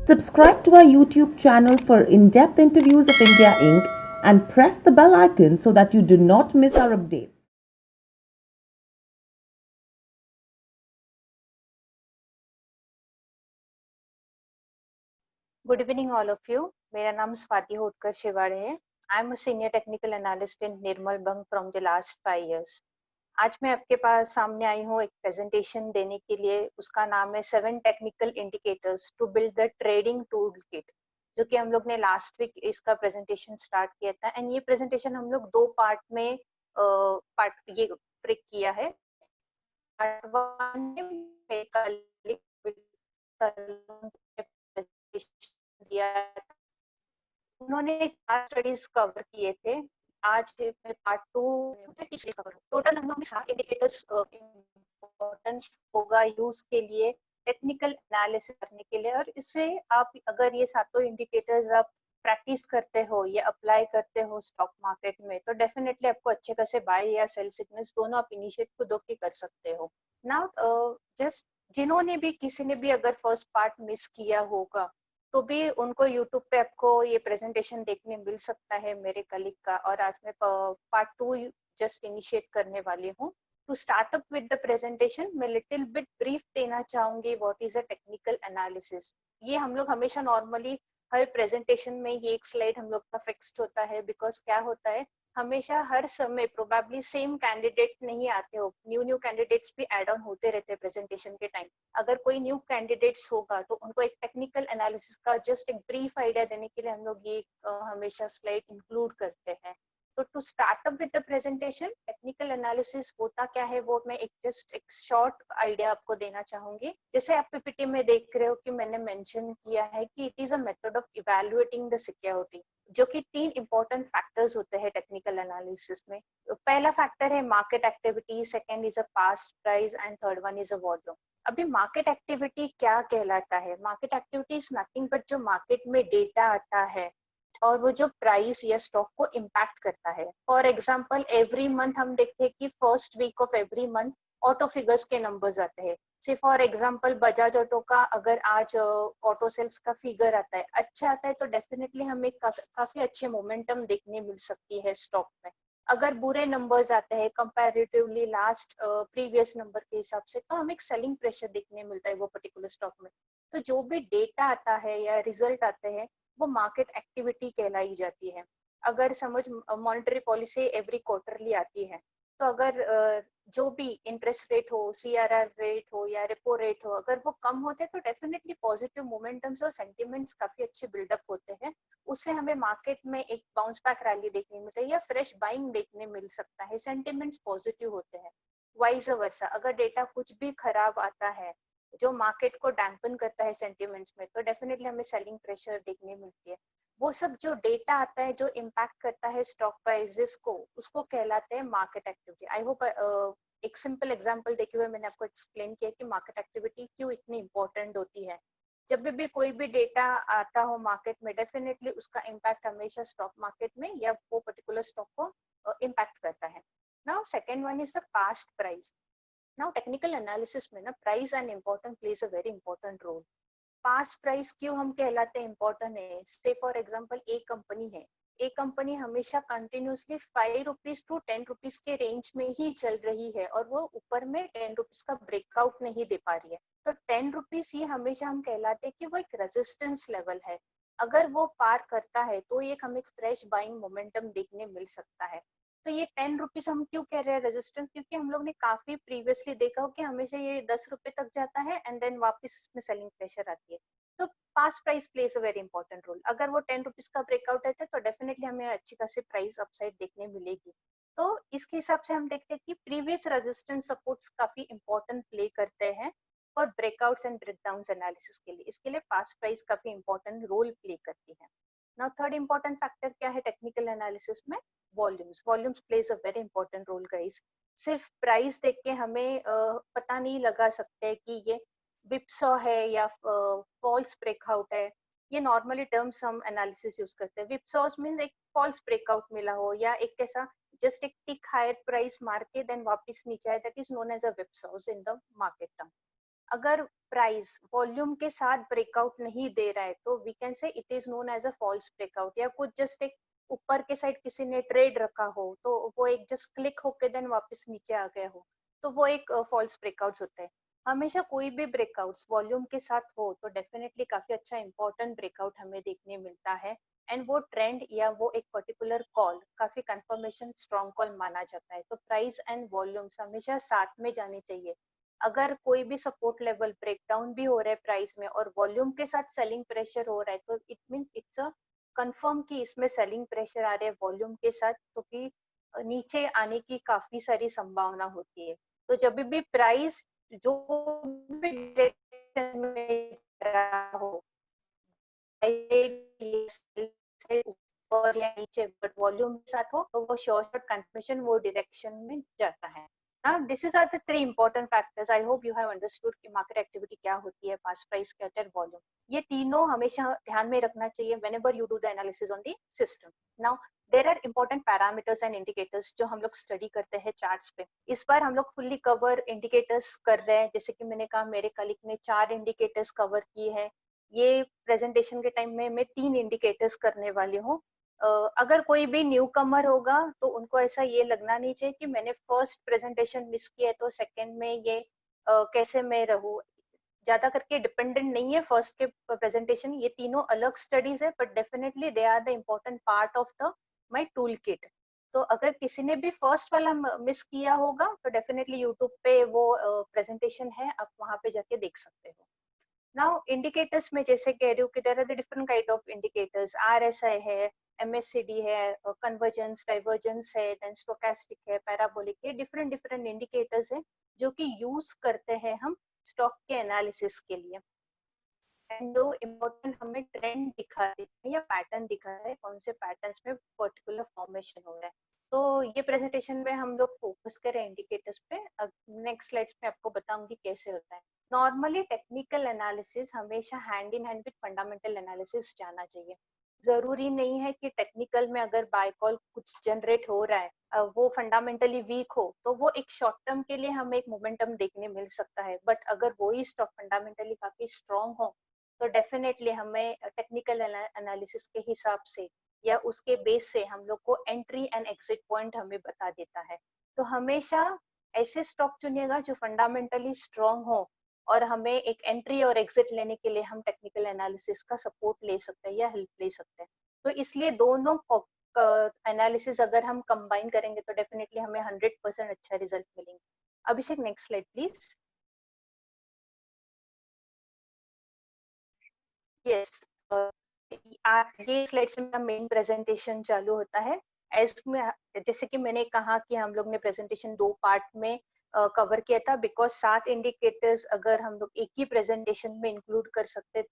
Subscribe to our YouTube channel for in-depth interviews of India Inc. and press the bell icon so that you do not miss our updates. Good evening all of you. मेरा नाम स्वाति होटकर शिवाड़े है। I am a senior technical analyst in Nirmal Bang from the last 5 years। आज मैं आपके पास सामने आई हूँ एक presentation देने के लिए। उसका नाम है 7 technical indicators to build the trading tool kit, जो कि हम लोग ने लास्ट वीक इसका प्रेजेंटेशन स्टार्ट किया था। एंड ये प्रेजेंटेशन हम लोग 2 पार्ट में पार्ट ये ब्रेक किया है। पार्ट 1 में दिया, उन्होंने 4 स्टडीज कवर किए थे। आज मैं पार्ट 2 कवर। टोटल हम लोग ने 7 इंडिकेटर्स इम्पोर्टेंट होगा यूज के लिए, टेक्निकल एनालिसिस करने के लिए। और इससे आप अगर ये सातों इंडिकेटर्स आप प्रैक्टिस करते हो या अप्लाई करते हो स्टॉक मार्केट में, तो डेफिनेटली आपको अच्छे खासे बाय या सेल सिग्नल्स दोनों आप इनिशिएट खुद होके कर सकते हो। नाउ जस्ट जिन्होंने भी किसी ने भी अगर फर्स्ट पार्ट मिस किया होगा तो भी उनको यूट्यूब पे आपको ये प्रेजेंटेशन देखने मिल सकता है मेरे कलीग का। और आज मैं पार्ट 2 जस्ट इनिशिएट करने वाली हूँ। To start up with the presentation मैं लिटिल बिट ब्रीफ देना चाहूंगी what is a technical analysis. ये हम लोग हमेशा नॉर्मली हर प्रेजेंटेशन में ये एक स्लाइड हम लोग का फिक्स्ड होता है, बिकॉज क्या होता है हमेशा हर समय प्रोबेबली सेम कैंडिडेट नहीं आते हो, न्यू कैंडिडेट्स भी एड ऑन होते रहते हैं प्रेजेंटेशन के टाइम। अगर कोई न्यू कैंडिडेट्स होगा तो उनको एक टेक्निकल एनालिसिस का जस्ट एक ब्रीफ आइडिया देने के लिए हम लोग ये हमेशा स्लाइड इंक्लूड करते हैं। तो to start up with the presentation, technical analysis होता क्या है वो मैं एक जस्ट एक शॉर्ट आइडिया आपको देना चाहूंगी। जैसे आप पीपीटी में देख रहे हो कि मैंने मेंशन किया है कि it is a method of evaluating the security, जो कि 3 इंपॉर्टेंट फैक्टर्स होते हैं टेक्निकल एनालिसिस में। पहला फैक्टर है market activity, second is a past price and third one is a volume. अभी मार्केट एक्टिविटी क्या कहलाता है? Market activity is nothing but जो मार्केट में डेटा आता है और वो जो प्राइस या स्टॉक को इम्पैक्ट करता है। फॉर एग्जाम्पल एवरी मंथ हम देखते हैं कि first week of every month auto figures के नंबर्स आते हैं। से फॉर एग्जाम्पल बजाज ऑटो का अगर आज ऑटो सेल्स का फिगर आता है, अच्छा आता है, तो डेफिनेटली हमें काफी अच्छे मोमेंटम देखने मिल सकती है स्टॉक में। अगर बुरे नंबर्स आते हैं कंपैरेटिवली लास्ट प्रीवियस नंबर के हिसाब से, तो हमें एक सेलिंग प्रेशर देखने मिलता है वो पर्टिकुलर स्टॉक में। तो जो भी डेटा आता है या रिजल्ट आते हैं वो मार्केट एक्टिविटी कहलाई जाती है। अगर समझ मॉनेटरी पॉलिसी एवरी क्वार्टरली आती है, तो अगर जो भी इंटरेस्ट रेट हो, सीआरआर रेट हो या रेपो रेट हो, अगर वो कम होते हैं तो डेफिनेटली पॉजिटिव मोमेंटम्स और सेंटिमेंट्स काफी अच्छे बिल्डअप होते हैं। उससे हमें मार्केट में एक बाउंस बैक रैली देखने मिलता है या फ्रेश बाइंग देखने मिल सकता है, सेंटिमेंट्स पॉजिटिव होते हैं। वाइस वर्सा, अगर डेटा कुछ भी खराब आता है जो मार्केट को डैम्पन करता है सेंटिमेंट्स में, तो डेफिनेटली हमें सेलिंग प्रेशर देखने मिलती है। वो सब जो डेटा आता है जो इम्पैक्ट करता है स्टॉक प्राइसेस को, उसको कहलाते हैं मार्केट एक्टिविटी। आई होप एक सिंपल एग्जांपल देते हुए मैंने आपको एक्सप्लेन किया कि मार्केट एक्टिविटी क्यों इतनी इंपॉर्टेंट होती है। जब भी कोई भी डेटा आता हो मार्केट में, डेफिनेटली उसका इम्पैक्ट हमेशा स्टॉक मार्केट में या वो पर्टिकुलर स्टॉक को इम्पैक्ट करता है। Now second one is the past price. Now technical analysis में ना price and important plays a very important role. Past price क्यों हम कहलाते हैं इम्पोर्टेंट है? से फॉर एग्जांपल एक कंपनी है, एक कंपनी हमेशा कंटिन्यूसली 5 रुपीज टू 10 रुपीज के रेंज में ही चल रही है और वो ऊपर में 10 रुपीज का ब्रेकआउट नहीं दे पा रही है, तो 10 रुपीज ये हमेशा हम कहलाते हैं कि वो एक रेजिस्टेंस लेवल है। अगर वो पार करता है तो एक हमें फ्रेश बाइंग मोमेंटम देखने मिल सकता है। तो ये 10 रुपीज हम क्यों कह रहे हैं रेजिस्टेंस? क्योंकि हम लोग ने काफी प्रीवियसली देखा हो कि हमेशा ये 10 रुपए तक जाता है एंड देन वापस में सेलिंग प्रेशर आती है। तो past price plays a very important role. अगर वो 10 रुपीज का ब्रेकआउट रहता है तो डेफिनेटली हमें अच्छी खासी प्राइस अपसाइड देखने मिलेगी। तो इसके हिसाब से हम देखते हैं कि प्रीवियस रेजिस्टेंस सपोर्ट्स काफी इंपॉर्टेंट प्ले करते हैं और ब्रेकआउट्स एंड ब्रेकडाउन एनालिसिस के लिए। इसके लिए पास्ट प्राइस काफी इंपॉर्टेंट रोल प्ले करती है। नाउ थर्ड इंपॉर्टेंट फैक्टर क्या है टेक्निकल एनालिसिस में? Volumes plays a very important role guys. सिर्फ प्राइस देख के हमें पता नहीं लगा सकते कि ये विपसॉ है या फॉल्स ब्रेकआउट है। ये नॉर्मली टर्म्स हम एनालिसिस यूज करते हैं। विपसॉस मींस एक फॉल्स ब्रेकआउट मिला हो या एक कैसा जस्ट एक टिक हायर प्राइस मार के देन वापस नीचे आए, that is known as a whipsaws in the market term. अगर प्राइस वॉल्यूम के साथ ब्रेकआउट नहीं दे रहा है तो we can say it is known as a false breakout, या कुछ जस्ट एक ऊपर के साइड किसी ने ट्रेड रखा हो तो वो एक जस्ट क्लिक होके देन वापस नीचे आ गया हो, तो वो एक फॉल्स ब्रेकआउट्स होता है। हमेशा कोई भी ब्रेकआउट्स वॉल्यूम के साथ हो तो डेफिनेटली काफी अच्छा इंपॉर्टेंट ब्रेकआउट हमें देखने मिलता है, एंड वो ट्रेंड या वो एक पर्टिकुलर कॉल काफी कंफर्मेशन स्ट्रॉन्ग कॉल माना जाता है। तो प्राइस एंड वॉल्यूम्स हमेशा साथ में जाने चाहिए। अगर कोई भी सपोर्ट लेवल ब्रेकडाउन भी हो रहा है प्राइस में और वॉल्यूम के साथ सेलिंग प्रेशर हो रहा है तो it means it's a confirm कि इसमें सेलिंग प्रेशर आ रहा है वॉल्यूम के साथ, तो कि नीचे आने की काफी सारी संभावना होती है। तो जब भी प्राइस जो भी डायरेक्शन में जा रहा हो, ऊपर या नीचे, बट वॉल्यूम के साथ हो तो वो शॉर्ट कंफर्मेशन वो डायरेक्शन में जाता है। Now, this is are the three important factors. I hope you have understood कि market activity क्या होती है, past price, scatter, volume. ये तीनों हमेशा ध्यान में रखना चाहिए whenever you do the analysis on the system. Now, there are important parameters and indicators जो हम लोग स्टडी करते हैं चार्ट्स पे। इस बार हम लोग फुल्ली कवर इंडिकेटर्स कर रहे हैं, जैसे कि मैंने कहा मेरे कलीग ने 4 इंडिकेटर्स कवर किए हैं। ये प्रेजेंटेशन के टाइम में मैं 3 इंडिकेटर्स करने वाली हूँ। अगर कोई भी न्यू कमर होगा तो उनको ऐसा ये लगना नहीं चाहिए कि मैंने फर्स्ट प्रेजेंटेशन मिस किया है तो सेकंड में ये कैसे मैं रहूं। ज्यादा करके डिपेंडेंट नहीं है फर्स्ट के प्रेजेंटेशन, ये तीनों अलग स्टडीज है but definitely they are the important part of the my tool kit. तो अगर किसी ने भी फर्स्ट वाला मिस किया होगा तो डेफिनेटली यूट्यूब पे वो प्रेजेंटेशन है, आप वहां पे जाके देख सकते हो। नाउ इंडिकेटर्स में जैसे कह रही हूँ कि there are the different kind of indicators, RSI है, एमएससीडी है, कन्वर्जेंस डाइवर्जेंस है, देन स्टोकेस्टिक है, पैराबोलिक है, डिफरेंट डिफरेंट इंडिकेटर्स है जो कि यूज करते हैं हम स्टॉक के एनालिसिस के लिए। एंड जो इम्पोर्टेंट हमें ट्रेंड दिखाते हैं या पैटर्न दिखाता है, कौन से पैटर्न्स में पर्टिकुलर फॉर्मेशन हो रहा है। तो ये प्रेजेंटेशन में हम लोग फोकस करें इंडिकेटर्स पे। अब नेक्स्ट स्लाइड्स में आपको बताऊंगी कैसे होता है। नॉर्मली टेक्निकल एनालिसिस हमेशा hand in hand with fundamental analysis जाना चाहिए। जरूरी नहीं है कि टेक्निकल में अगर बाय कॉल कुछ जनरेट हो रहा है वो फंडामेंटली वीक हो तो वो एक शॉर्ट टर्म के लिए हमें एक मोमेंटम देखने मिल सकता है, बट अगर वही स्टॉक फंडामेंटली काफी स्ट्रॉन्ग हो तो डेफिनेटली हमें टेक्निकल एनालिसिस के हिसाब से या उसके बेस से हम लोग को एंट्री एंड एग्जिट पॉइंट हमें बता देता है। तो हमेशा ऐसे स्टॉक चुनिएगा जो फंडामेंटली स्ट्रॉन्ग हो और हमें एक एंट्री और एग्जिट लेने के लिए हम टेक्निकल एनालिसिस का सपोर्ट ले सकते हैं या हेल्प ले सकते हैं। तो इसलिए दोनों एनालिसिस अगर हम कंबाइन करेंगे तो डेफिनेटली हमें 100% अच्छा रिजल्ट मिलेंगे। अभिषेक नेक्स्ट स्लाइड प्लीज। यस, ये स्लाइड से मेरा मेन प्रेजेंटेशन चालू होता है। एज में जैसे कि मैंने कहा कि हम लोग ने प्रेजेंटेशन 2 पार्ट में कवर किया था, बिकॉज 7 इंडिकेटर्स अगर हम लोग एक ही प्रेजेंटेशन में इंक्लूड कर सकते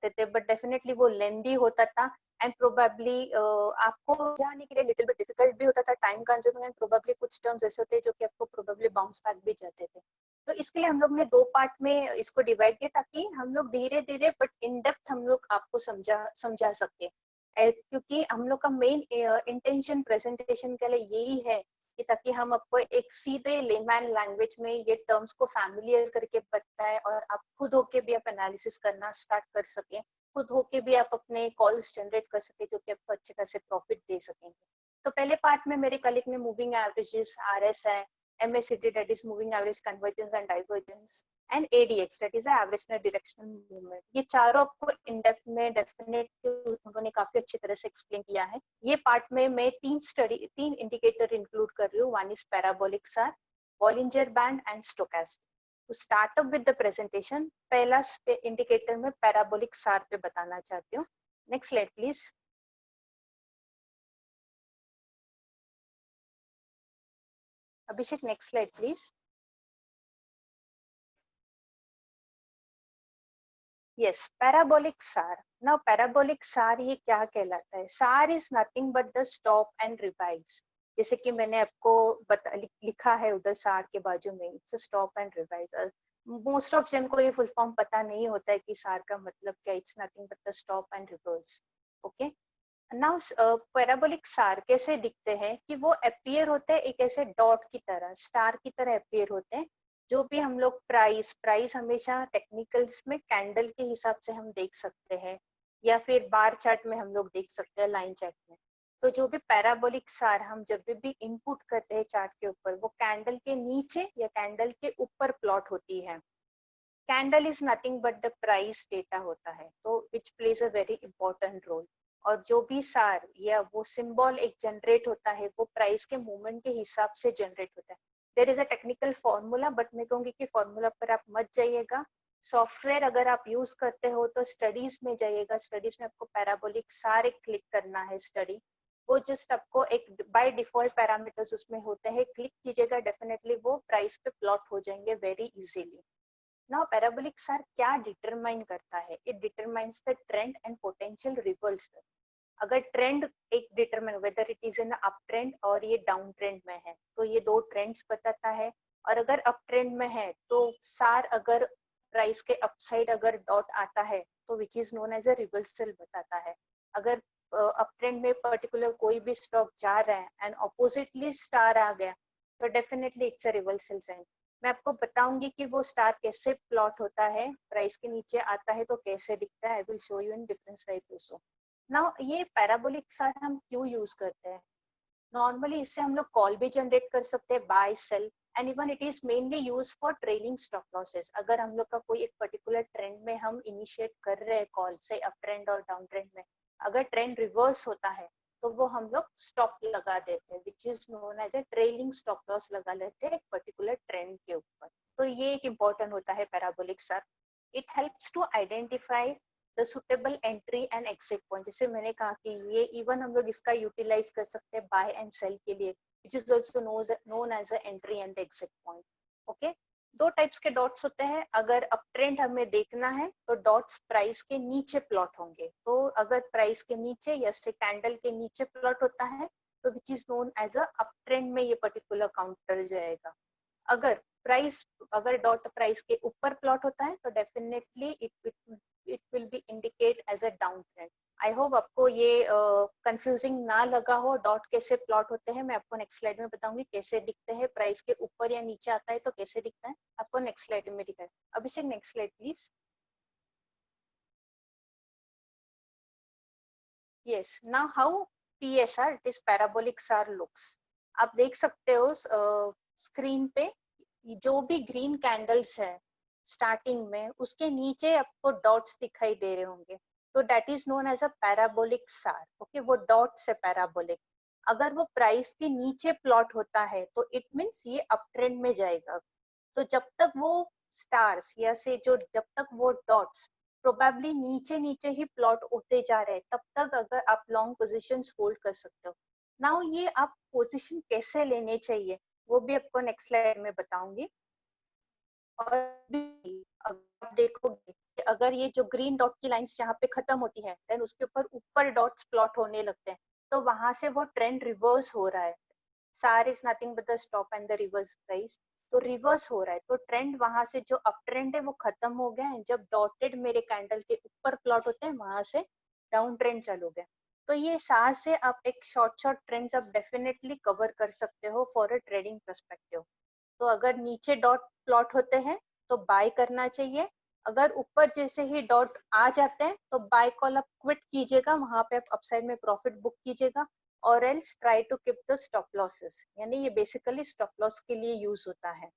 थे बट डेफिनेटली वो लेंदी होता था एंड प्रोबेबली आपको जाने के लिए लिटिल बिट डिफिकल्ट भी होता था, टाइम कंज्यूमिंग, एंड प्रोबेबली कुछ टर्म्स ऐसे होते हैं जो कि आपको प्रोबेबली बाउंस बैक भी जाते थे। तो इसके लिए हम लोग ने 2 पार्ट में इसको डिवाइड किया ताकि हम लोग धीरे धीरे बट इन डेप्थ हम लोग आपको समझा सके। क्योंकि हम लोग का मेन इंटेंशन प्रेजेंटेशन के लिए यही है कि ताकि हम आपको एक सीधे लेमैन लैंग्वेज में ये टर्म्स को फैमिलियर करके बताएं और आप खुद होके भी आप एनालिसिस करना स्टार्ट कर सके, खुद होके भी आप अपने कॉल्स जनरेट कर सके जो कि आपको अच्छे खासे प्रॉफिट दे सकेंगे। तो पहले पार्ट में मेरे कलीग ने मूविंग एवरेजेस, आरएस है, MACD, that is moving average convergence and divergence, and ADX, that is average net directional movement। ये चारों आपको इन डेप्थ में डेफिनेटली उन्होंने काफी अच्छी तरह से एक्सप्लेन किया है। ये पार्ट में मैं 3 इंडिकेटर इंक्लूड कर रही हूँ। वन इज पैराबोलिक सार, बॉलिंजर बैंड एंड स्टोकेस्टिक। तो start up with the presentation, पहला इंडिकेटर में पैराबोलिक सार पे बताना चाहती हूँ। Next slide please. Abhishek next slide please. Yes, parabolic सार। नाउ पैराबोलिक सार ये क्या कहलाता है? सार is nothing but the stop and revise. जैसे कि मैंने आपको लिखा है उधर सार के बाजू में, it's stop and revise. Most of जन को ये फुल फॉर्म पता नहीं होता है कि सार का मतलब क्या। It's nothing but the stop and reverse. Okay, now parabolic सार कैसे दिखते हैं कि वो अपीयर होते हैं एक ऐसे डॉट की तरह, स्टार की तरह अपीयर होते हैं जो भी हम लोग प्राइस हमेशा टेक्निकल्स में कैंडल के हिसाब से हम देख सकते हैं, या फिर बार चार्ट में हम लोग देख सकते हैं, लाइन चार्ट में। तो जो भी पैराबोलिक सार हम जब भी इनपुट करते हैं चार्ट के ऊपर, वो कैंडल के नीचे या कैंडल के ऊपर प्लॉट होती है। Candle is nothing but the price data होता है, तो which plays a very important role. और जो भी सार या वो सिंबल एक जनरेट होता है, वो प्राइस के मूवमेंट के हिसाब से जनरेट होता है। There is a technical formula, but मैं कहूंगी कि फॉर्मूला पर आप मत जाइएगा। सॉफ्टवेयर अगर आप यूज करते हो तो स्टडीज में जाइएगा। स्टडीज में आपको पैराबोलिक सारे क्लिक करना है स्टडी, वो जस्ट आपको एक बाय डिफॉल्ट पैरामीटर्स उसमें होते हैं, क्लिक कीजिएगा, डेफिनेटली वो प्राइस पे प्लॉट हो जाएंगे वेरी इजीली। नाउ पैराबोलिक सार क्या डिटरमाइन करता है? It determines the trend and potential reversal. अगर ट्रेंड एक determine whether it is in up trend और ये डाउन ट्रेंड में है, तो ये दो ट्रेंड्स बताता है। और अगर अप ट्रेंड में है तो सार अगर प्राइस के अपसाइड अगर डॉट आता है तो which is known as a reversal बताता है। अगर अप ट्रेंड में पर्टिकुलर कोई भी स्टॉक जा रहा है एंड ऑपोजिटली स्टार आ गया, तो definitely it's a reversal sign. मैं आपको बताऊंगी कि वो स्टार कैसे प्लॉट होता है, प्राइस के नीचे आता है तो कैसे दिखता है। I will show you in different slide also. Now ये पैराबोलिक सार हम क्यों यूज करते हैं? नॉर्मली इससे हम लोग कॉल भी जनरेट कर सकते हैं, buy sell, and even it is mainly use for trailing stop losses. अगर हम लोग का कोई एक पर्टिकुलर ट्रेंड में हम इनिशिएट कर रहे हैं कॉल, से अप ट्रेंड और डाउन ट्रेंड में, अगर ट्रेंड रिवर्स होता है तो वो हम लोग स्टॉप लगा देते हैं, which is known as a trailing stop loss लगा लेते हैं एक पर्टिकुलर ट्रेंड के ऊपर। तो ये एक इम्पोर्टेंट होता है parabolic SAR. It helps to identify the suitable entry and exit point. जैसे मैंने कहा कि ये इवन हम लोग इसका यूटिलाइज कर सकते हैं बाय एंड सेल के लिए, which is also known as a entry and exit point. Okay, दो टाइप्स के डॉट्स होते हैं। अगर अप ट्रेंड हमें देखना है तो डॉट्स प्राइस के नीचे प्लॉट होंगे। तो अगर प्राइस के नीचे या से कैंडल के नीचे प्लॉट होता है तो which is known as a up trend में ये पर्टिकुलर काउंटर जाएगा। अगर डॉट प्राइस के ऊपर प्लॉट होता है तो definitely it will be indicate as a down trend. I hope आपको ये कंफ्यूजिंग ना लगा हो। डॉट कैसे प्लॉट होते हैं मैं आपको नेक्स्ट स्लाइड में बताऊंगी, कैसे दिखते हैं, प्राइस के ऊपर या नीचे आता है तो कैसे दिखता है, आपको नेक्स्ट स्लाइड में दिखा है। Abhishek next slide please. Yes, now how PSR it is parabolic SAR looks. आप देख सकते हो स्क्रीन पे जो भी ग्रीन कैंडल्स है स्टार्टिंग में, उसके नीचे आपको डॉट्स दिखाई दे रहे होंगे, तो that is known as a parabolic SAR. Okay, वो डॉट्स है पैराबोलिक। अगर वो प्राइस के नीचे प्लॉट होता है तो इट मीन्स ये अप ट्रेंड में जाएगा। तो जब तक वो स्टार्स या से जो जब तक वो डॉट्स प्रोबेबली नीचे नीचे ही प्लॉट होते जा रहे हैं, तब तक अगर आप लॉन्ग पोजीशंस होल्ड कर सकते हो। नाउ ये आप पोजीशन कैसे लेने चाहिए वो भी आपको नेक्स्ट स्लाइड में बताऊंगी। और भी अगर आप देखोगे कि अगर ये जो ग्रीन डॉट की लाइंस जहाँ पे खत्म होती है, देन उसके ऊपर डॉट्स प्लॉट होने लगते हैं, तो वहां से वो ट्रेंड रिवर्स हो रहा है। सार is nothing but the stop and the reverse price. तो रिवर्स हो रहा है, तो ट्रेंड वहां से जो अप ट्रेंड है वो खत्म हो गया है। जब डॉटेड मेरे कैंडल के ऊपर प्लॉट होते हैं वहां से डाउन ट्रेंड चालू हो गया। तो ये सार से आप एक शॉर्ट शॉर्ट ट्रेंड्स आप डेफिनेटली कवर कर सकते हो फॉर अ ट्रेडिंग पर्सपेक्टिव। तो अगर नीचे डॉट प्लॉट होते हैं तो बाय करना चाहिए। अगर ऊपर जैसे ही डॉट आ जाते हैं तो बाय कॉल आप क्विट कीजिएगा, वहां पे आप अपसाइड में प्रॉफिट बुक कीजिएगा। और else try to keep the stop losses, यानी ये बेसिकली स्टॉप लॉस के लिए यूज होता है।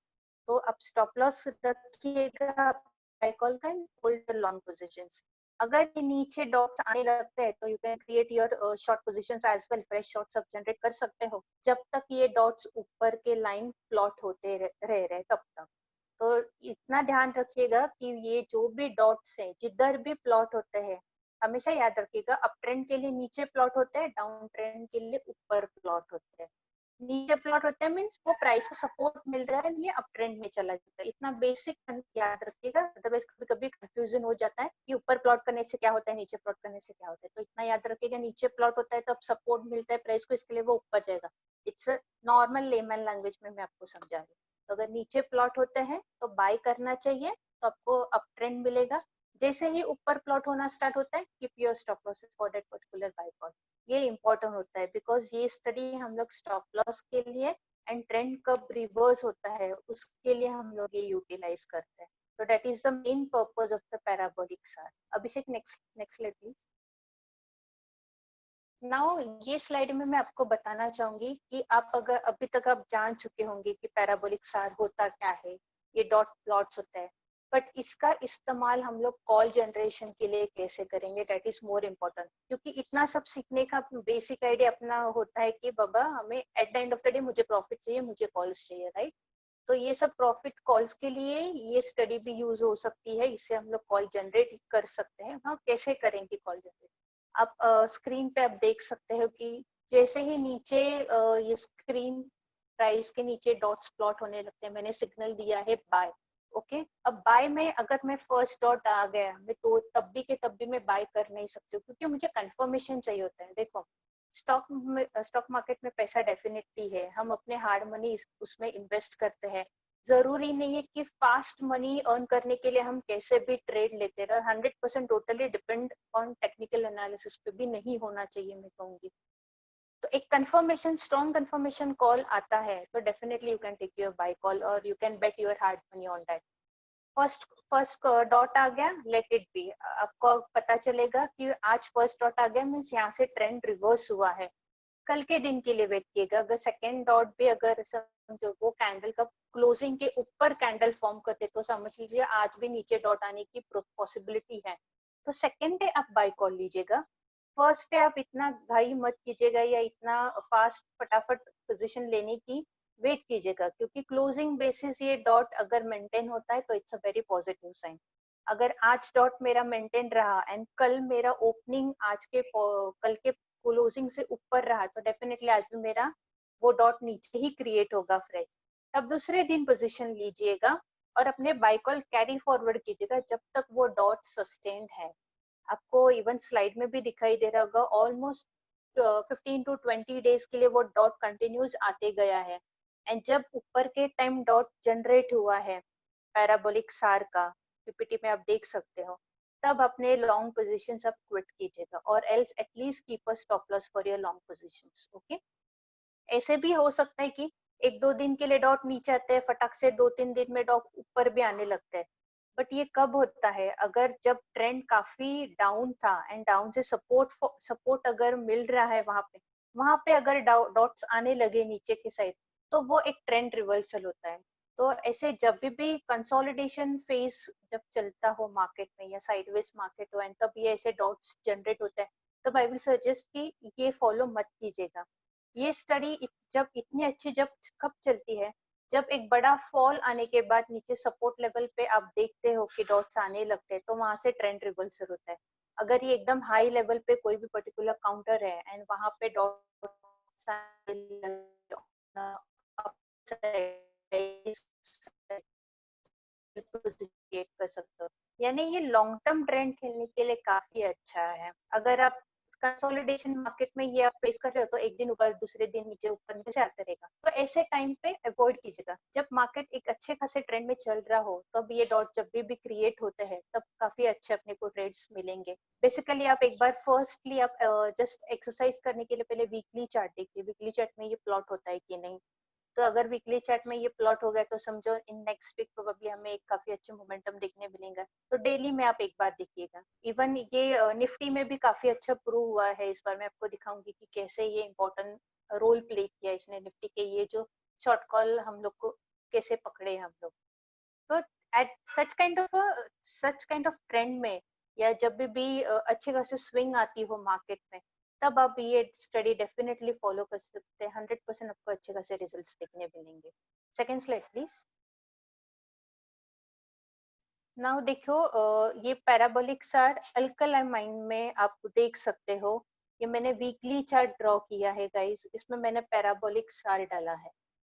तो आप स्टॉप लॉस रखिएगा बाय कॉल का, होल्ड द लॉन्ग पोजीशंस। अगर ये नीचे डॉट्स आने लगते हैं तो you can create your short positions as well, fresh shorts आप जनरेट कर सकते हो जब तक ये डॉट्स ऊपर के लाइन प्लॉट होते रह रहे तब तक। तो इतना ध्यान रखिएगा कि ये जो भी डॉट्स हैं जिधर भी प्लॉट होते हैं, हमेशा याद रखिएगा अप ट्रेंड के लिए नीचे प्लॉट होते हैं, डाउन ट्रेंड के लिए ऊपर प्लॉट होते हैं। नीचे प्लॉट होते हैं मीन्स वो प्राइस को सपोर्ट मिल रहा है, ये अप ट्रेंड में चला जाता है। इतना बेसिक याद रखिएगा, अदरवाइज कभी कभी कंफ्यूजन हो जाता है कि ऊपर प्लॉट करने से क्या होता है, नीचे प्लॉट करने से क्या होता है। तो इतना याद रखिएगा, नीचे प्लॉट होता है तो अब सपोर्ट मिलता है प्राइस को, इसके लिए वो ऊपर जाएगा। इट्स नॉर्मल लेमन लैंग्वेज में मैं आपको समझा रही हूँ। तो अगर नीचे प्लॉट होते हैं तो बाय करना चाहिए, तो आपको अप ट्रेंड मिलेगा। जैसे ही ऊपर प्लॉट होना स्टार्ट होता है, keep your stop losses for that particular buy call. ये इंपॉर्टेंट होता है बिकॉज ये स्टडी हम लोग स्टॉप लॉस के लिए एंड ट्रेंड कब रिवर्स होता है उसके लिए हम लोग ये यूटिलाइज करते हैं. So that is the main purpose of the parabolic SAR. Abhishek, next slide please. Now ये स्लाइड में मैं आपको बताना चाहूंगी कि आप अगर अभी तक आप जान चुके होंगे कि पैराबोलिक सार होता क्या है, ये डॉट प्लॉट्स होता है, बट इसका इस्तेमाल हम लोग कॉल जनरेशन के लिए कैसे करेंगे, दैट इज मोर इम्पोर्टेंट. क्योंकि इतना सब सीखने का बेसिक आइडिया अपना होता है कि बाबा हमें at the end of the day मुझे प्रॉफिट चाहिए, मुझे कॉल्स चाहिए, राइट. तो ये सब प्रॉफिट कॉल्स के लिए ये स्टडी भी यूज हो सकती है, इससे हम लोग कॉल जनरेट कर सकते हैं. हाँ, कैसे करेंगे कॉल जनरेट? आप स्क्रीन पे आप देख सकते हो कि जैसे ही नीचे ये स्क्रीन प्राइस के नीचे डॉट्स प्लॉट होने लगते हैं, मैंने सिग्नल दिया है बाय. ओके, अब बाय में अगर मैं फर्स्ट डॉट आ गया मैं तो तब भी मैं बाय कर नहीं सकती हूँ, क्योंकि मुझे कंफर्मेशन चाहिए होता है. देखो, स्टॉक मार्केट में पैसा डेफिनेटली है, हम अपने हार्ड मनी उसमें इन्वेस्ट करते हैं. जरूरी नहीं है कि फास्ट मनी अर्न करने के लिए हम कैसे भी ट्रेड लेते रहे. 100% totally depend on technical analysis पे भी नहीं होना चाहिए, मैं कहूंगी. तो एक कंफर्मेशन, स्ट्रॉन्ग कंफर्मेशन कॉल आता है तो definitely you can take your buy call और you can bet your hard money on that. First first dot आ गया, लेट इट बी. आपको पता चलेगा कि आज फर्स्ट डॉट आ गया, मीन्स यहाँ से ट्रेंड रिवर्स हुआ है. कल के दिन के लिए वेट किएगा. अगर सेकेंड डॉट भी अगर समझो वो कैंडल का क्लोजिंग के ऊपर कैंडल फॉर्म करते तो समझ लीजिए आज भी नीचे डॉट आने की पॉसिबिलिटी है. तो सेकेंड डे आप बाय कॉल लीजिएगा. फर्स्ट डे आप इतना घाई मत कीजिएगा या इतना फास्ट फटाफट पोजीशन लेने की वेट कीजिएगा, क्योंकि क्लोजिंग बेसिस ये डॉट अगर मेंटेन होता है तो it's a very positive sign. अगर आज डॉट मेरा मेंटेन रहा एंड कल मेरा ओपनिंग आज के कल के क्लोजिंग से ऊपर रहा तो डेफिनेटली आज भी मेरा वो डॉट नीचे ही क्रिएट होगा फ्रेश. तब दूसरे दिन पोजीशन लीजिएगा और अपने बाय कॉल कैरी फॉरवर्ड कीजिएगा जब तक वो डॉट सस्टेन्ड है. आपको इवन स्लाइड में भी दिखाई दे रहा होगा, ऑलमोस्ट 15 to 20 डेज के लिए वो डॉट कंटिन्यूस आते गया है. एंड जब ऊपर के टाइम डॉट जनरेट हुआ है पैराबोलिक सार का, पीपीटी में आप देख सकते हो, तब अपने लॉन्ग पोजीशन आप क्विट कीजिएगा और else at least keep a stop loss for your long positions. Okay, ऐसे भी हो सकता है कि एक दो दिन के लिए डॉट नीचे आते हैं, फटाक से 2-3 दिन में डॉट ऊपर भी आने लगते हैं. बट ये कब होता है? अगर जब ट्रेंड काफी डाउन था एंड डाउन से सपोर्ट अगर मिल रहा है वहां पे अगर डॉट्स आने लगे नीचे की साइड, तो वो एक ट्रेंड रिवर्सल होता है. तो ऐसे जब भी कंसोलिडेशन फेज जब चलता हो मार्केट में या साइडवेज मार्केट हो एंड तब ये ऐसे डॉट्स जनरेट होता है, तब आई विल सजेस्ट कि ये फॉलो मत कीजिएगा. ये स्टडी जब इतनी अच्छी जब कब चलती है, जब एक बड़ा फॉल आने के बाद नीचे सपोर्ट लेवल पे आप देखते हो कि डॉट्स आने लगते हैं, तो वहां से ट्रेंड रिवर्सल होता है. अगर ये एकदम हाई लेवल पे कोई भी पर्टिकुलर काउंटर है एंड वहां पे डॉट्स कर सकते हो, यानी ये लॉन्ग टर्म ट्रेंड खेलने के लिए काफी अच्छा है. अगर आप कंसोलिडेशन मार्केट में ये आप फेस कर रहे हो तो एक दिन ऊपर दूसरे दिन नीचे ऊपर नीचे आते रहेगा, तो ऐसे टाइम पे अवॉइड कीजिएगा. जब मार्केट एक अच्छे खासे ट्रेंड में चल रहा हो तब ये डॉट जब भी क्रिएट होते हैं तब काफी अच्छे अपने को ट्रेड्स मिलेंगे. बेसिकली आप एक बार फर्स्टली आप जस्ट एक्सरसाइज करने के लिए पहले वीकली चार्ट देखिए, वीकली चार्ट में ये प्लॉट होता है कि नहीं. तो अगर वीकली चार्ट में ये प्लॉट हो गया तो समझो इन नेक्स्ट वीक प्रोबेबली हमें एक काफी अच्छे मोमेंटम देखने मिलेगा. तो डेली में आप एक बार देखिएगा. इवन ये निफ्टी में भी काफी अच्छा प्रूव हुआ है. इस बार मैं आपको दिखाऊंगी कि कैसे ये इम्पोर्टेंट रोल प्ले किया इसने निफ्टी के, ये जो शॉर्ट कॉल हम लोग को कैसे पकड़े हम लोग. तो at such kind of trend में या जब भी अच्छे खासे स्विंग आती हो मार्केट में, तब आप ये स्टडी डेफिनेटली फॉलो कर सकते हैं. 100% आपको अच्छे खासे रिजल्ट्स देखने मिलेंगे. Second slide please. नाउ देखो, ये पैराबोलिक सार अल्कलामाइन में आप देख सकते हो. ये मैंने वीकली चार्ट ड्रॉ किया है गाइस, इसमें मैंने पैराबोलिक सार डाला है.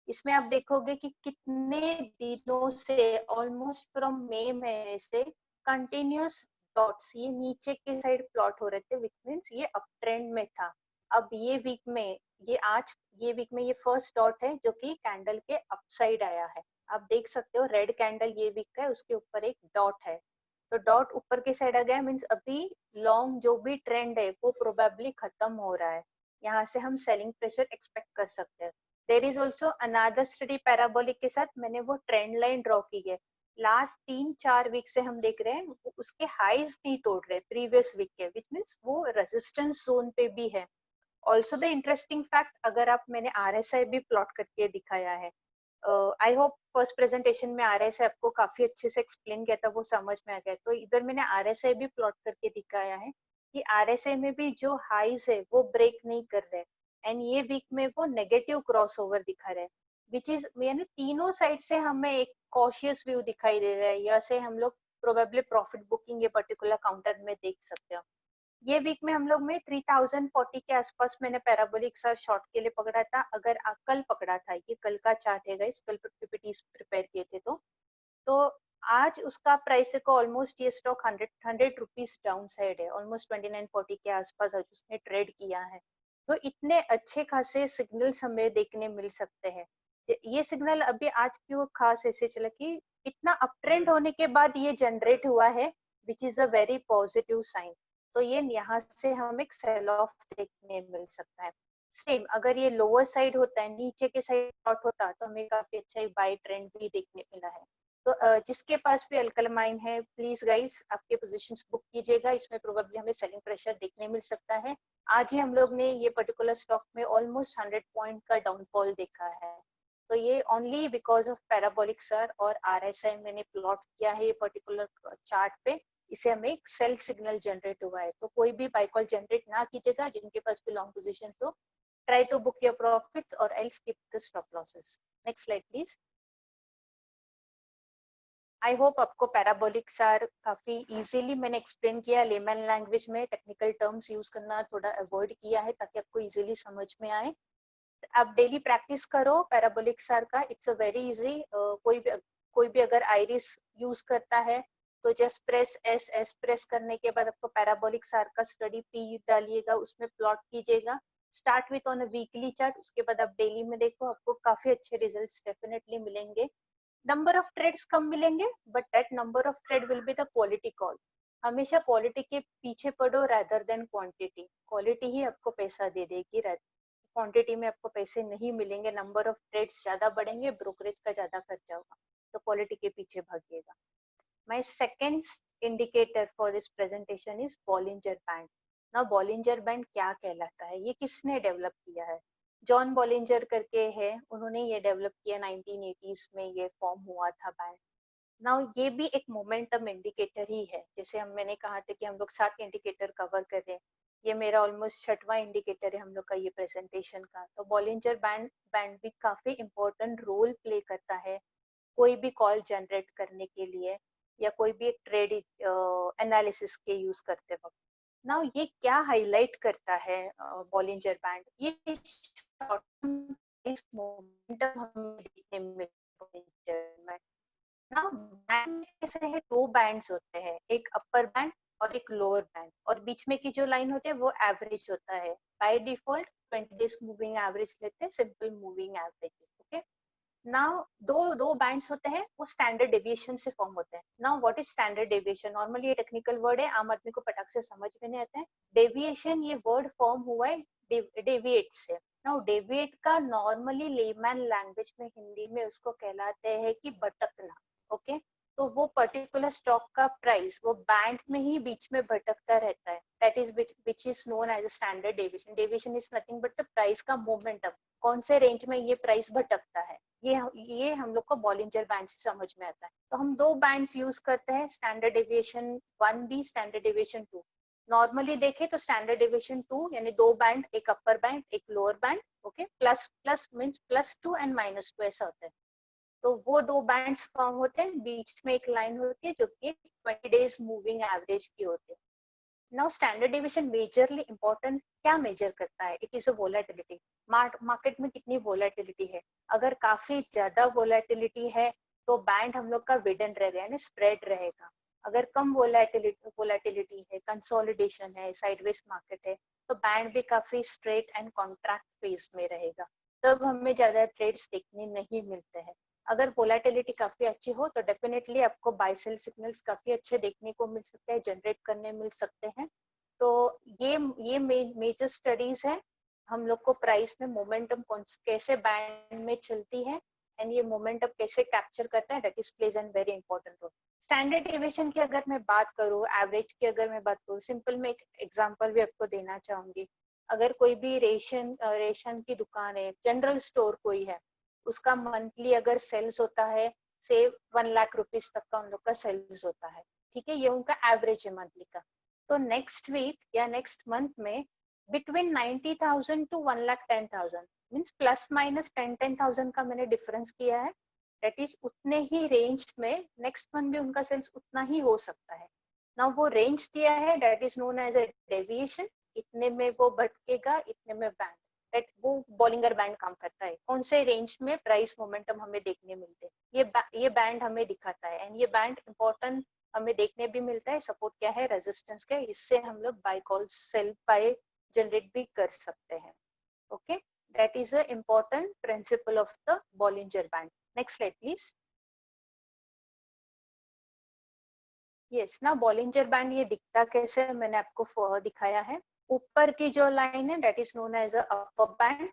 इसमें आप देखोगे कि कितने दिनों से ऑलमोस्ट फ्रॉम मई महीने से कंटिन्यूस डॉट्स ये नीचे के साइड प्लॉट हो रहे थे, विच मीन्स ये अप ट्रेंड में था. अब ये वीक में ये वीक में ये फर्स्ट डॉट है जो कि कैंडल के अपसाइड आया है. आप देख सकते हो रेड कैंडल ये वीक का है, उसके ऊपर एक डॉट है. तो डॉट ऊपर की साइड आ गया, मीन्स अभी लॉन्ग जो भी ट्रेंड है वो प्रोबेबली खत्म हो रहा है. यहाँ से हम सेलिंग प्रेशर एक्सपेक्ट कर सकते हैं. There is also another study parabolic के साथ, मैंने वो ट्रेंड लाइन ड्रॉ की है। लास्ट 3-4 वीक से हम देख रहे हैं उसके हाईज नहीं तोड़ रहे प्रीवियस वीक के, विच मीन्स वो रेजिस्टेंस जोन पे भी है। ऑल्सो द इंटरेस्टिंग फैक्ट, अगर आप, मैंने RSI भी प्लॉट करके दिखाया है। आई होप फर्स्ट प्रेजेंटेशन में RSI आपको काफी अच्छे से एक्सप्लेन किया था, वो समझ में आ गया। तो इधर मैंने RSI भी प्लॉट करके दिखाया है कि RSI में भी जो हाईज है वो ब्रेक नहीं कर रहे, एंड ये वीक में वो नेगेटिव क्रॉसओवर दिखा रहे हैं, विच इज, यानी तीनों साइड से हमें एक कॉशियस व्यू दिखाई दे रहा है। यहाँ से हम लोग प्रोबेबली प्रॉफिट बुकिंग ये पर्टिकुलर काउंटर में देख सकते हो। ये वीक में हम लोग में 3040 के आसपास मैंने पैराबोलिक सर शॉर्ट के लिए पकड़ा था। अगर कल पकड़ा था, ये कल का चार्ट है गाइस, कल पीपीटीज प्रिपेयर किए थे, तो आज उसका प्राइस देखो, ऑलमोस्ट ये स्टॉक 100 रुपीज डाउन साइड है, ऑलमोस्ट 2940 के आसपास आज उसने ट्रेड किया है। तो इतने अच्छे खासे सिग्नल्स हमें देखने मिल सकते हैं। ये सिग्नल अभी आज क्यों खास ऐसे चला कि इतना अप ट्रेंड होने के बाद ये जनरेट हुआ है, which is a very positive sign. तो ये यहाँ से हम एक सेल ऑफ देखने मिल सकता है। सेम अगर ये लोअर साइड होता है, नीचे के साइड शॉर्ट होता, तो हमें काफी अच्छा एक बाय ट्रेंड भी देखने मिला है। तो जिसके पास भी अल्कलमाइन है, प्लीज गाइस आपके पोजीशंस बुक कीजिएगा, इसमें प्रोबेबली हमें सेलिंग प्रेशर देखने मिल सकता है। आज ही हम लोग ने ये पर्टिकुलर स्टॉक में ऑलमोस्ट 100 पॉइंट का डाउनफॉल देखा है। तो ये only because of parabolic sir और RSI मैंने प्लॉट किया है ये पर्टिकुलर चार्ट पे, इसे हमें एक सेल सिग्नल जनरेट हुआ है। तो कोई भी बाय कॉल जनरेट ना कीजिएगा जिनके पास भी लॉन्ग पोजीशन, तो try to book your profits और else keep the stop losses. Next slide please. I hope आपको पैराबोलिक सर काफी इजीली मैंने एक्सप्लेन किया, लेमन लैंग्वेज में टेक्निकल टर्म्स यूज करना थोड़ा अवॉइड किया है ताकि आपको इजीली समझ में आए। आप डेली प्रैक्टिस करो पैराबोलिक सर का, इट्स अ वेरी इजी। कोई भी अगर आइरिस यूज करता है तो जस्ट प्रेस एस प्रेस करने के बाद आपको पैराबोलिक सर का स्टडी पी डालिएगा, उसमें प्लॉट कीजिएगा। Start with on a weekly chart, उसके बाद आप डेली में देखो, आपको काफी अच्छे रिजल्ट्स डेफिनेटली मिलेंगे। नंबर ऑफ ट्रेड्स कम मिलेंगे, but that number of trade will be the quality call. हमेशा क्वालिटी के पीछे पड़ो रादर देन क्वांटिटी। क्वालिटी ही आपको पैसा दे देगी, क्वांटिटी में आपको पैसे नहीं मिलेंगे। नंबर ऑफ ट्रेड्स ज्यादा बढ़ेंगे, ब्रोकरेज का ज्यादा खर्चा होगा, तो क्वालिटी के पीछे भागिएगा। My second indicator for this presentation is Bollinger band. ना बॉलिंजर बैंड क्या कहलाता है, ये किसने डेवलप किया है? जॉन बॉलिंजर करके है, उन्होंने ये डेवलप किया 1980s में, ये फॉर्म हुआ था बैंड। नाउ ये भी एक मोमेंटम इंडिकेटर ही है। जैसे मैंने कहा था कि हम लोग 7 इंडिकेटर कवर कर रहे हैं, ये मेरा ऑलमोस्ट 6वां इंडिकेटर है हम लोग का ये प्रेजेंटेशन का। तो बॉलिंजर बैंड भी काफी इंपॉर्टेंट रोल प्ले करता है कोई भी कॉल जनरेट करने के लिए, या कोई भी एक ट्रेड एनालिसिस के यूज करते वक्त। नाउ ये क्या हाईलाइट करता है बॉलिंजर बैंड, ये शॉर्ट टर्म मोमेंटम हमें देखने में बॉलिंजर बैंड। ना बैंड कैसे है, 2 बैंड्स होते हैं, एक अपर बैंड और एक लोअर बैंड, और बीच में की जो लाइन होती है वो एवरेज होता है। By default 20 days moving average लेते हैं, simple moving average. Okay, now दो बैंड्स होते हैं, वो स्टैंडर्ड डेविएशन से फॉर्म होते हैं। Now what is standard deviation? Normally ये टेक्निकल वर्ड है, आम आदमी को पटाख से समझ में नहीं आता है। डेविएशन ये वर्ड फॉर्म हुआ है डेविएट से। नाउ डेविएट का नॉर्मली लेमैन लैंग्वेज में, हिंदी में उसको कहलाते हैं कि भटकना। ओके, तो वो पर्टिकुलर स्टॉक का प्राइस वो बैंड में ही बीच में भटकता रहता है, that is which is known as a standard deviation. Deviation is nothing but the price का मोमेंटम, कौन से रेंज में ये प्राइस भटकता है, ये हम लोग को बॉलिंजर बैंड से समझ में आता है। तो हम 2 बैंड्स यूज करते हैं, स्टैंडर्ड डेविएशन 1 भी, स्टैंडर्ड डेविएशन 2। नॉर्मली देखें तो स्टैंडर्ड डेविएशन 2 यानी 2 बैंड, एक अपर बैंड एक lower band. Okay, plus plus means +2 and -2 ऐसा होता है। तो वो 2 बैंड्स फॉर्म होते हैं, बीच में एक लाइन होती है जो कि 20 डेज मूविंग एवरेज की होती है। Now standard deviation majorly important क्या मेजर करता है? It is a volatility. Market में कितनी वोलेटिलिटी है, अगर काफी ज्यादा वोलेटिलिटी है तो बैंड हम लोग का विडन रहेगा, यानी स्प्रेड रहेगा। अगर कम वोलेटिलिटी है, कंसोलिडेशन है, साइडवेज मार्केट है, तो बैंड भी काफी स्ट्रेट एंड कॉन्ट्रैक्ट फेज में रहेगा, तब हमें ज्यादा ट्रेड्स देखने नहीं मिलते हैं। अगर वोलेटिलिटी काफी अच्छी हो तो डेफिनेटली आपको बाय सेल सिग्नल्स काफी अच्छे देखने को मिल सकते हैं, जनरेट करने मिल सकते हैं। तो ये मेजर स्टडीज है, हम लोग को प्राइस में मोमेंटम कैसे बैंड में चलती है एंड ये मोमेंटम कैसे कैप्चर करता है, that is plays an very important role. Standard deviation की अगर मैं बात करूँ, एवरेज की अगर मैं बात करूँ, सिंपल मैं एक एग्जांपल भी आपको देना चाहूंगी। अगर कोई भी रेशन की दुकान है, जनरल स्टोर कोई है, उसका मंथली अगर सेल्स होता है से 1 लाख रुपीज तक का उन लोग का सेल्स होता है, ठीक है, ये उनका एवरेज है मंथली का। तो नेक्स्ट वीक या नेक्स्ट मंथ में between 90,000 to 1,10,000 means plus minus 10,000 का मैंने डिफरेंस किया है। दैट इज उतने ही रेंज में नेक्स्ट मंथ भी उनका सेल्स उतना ही हो सकता है ना। वो रेंज दिया है, that is known as a deviation. इतने में वो भटकेगा, इतने में बैंड, दैट वो बॉलिंगर बैंड काम करता है। कौन से रेंज में प्राइस मोमेंटम हमें देखने मिलते हैं, ये बैंड हमें दिखाता है। एंड ये बैंड इंपॉर्टेंट हमें देखने भी मिलता है। सपोर्ट क्या है, रेजिस्टेंस क्या है, इससे हम लोग buy call sell buy generate भी कर सकते हैं। Okay, that is a important principle of the Bollinger band. Next slide please. Yes ना, बॉलिंजर बैंड ये दिखता कैसे है, मैंने आपको दिखाया है। ऊपर की जो लाइन है that is known as a upper band,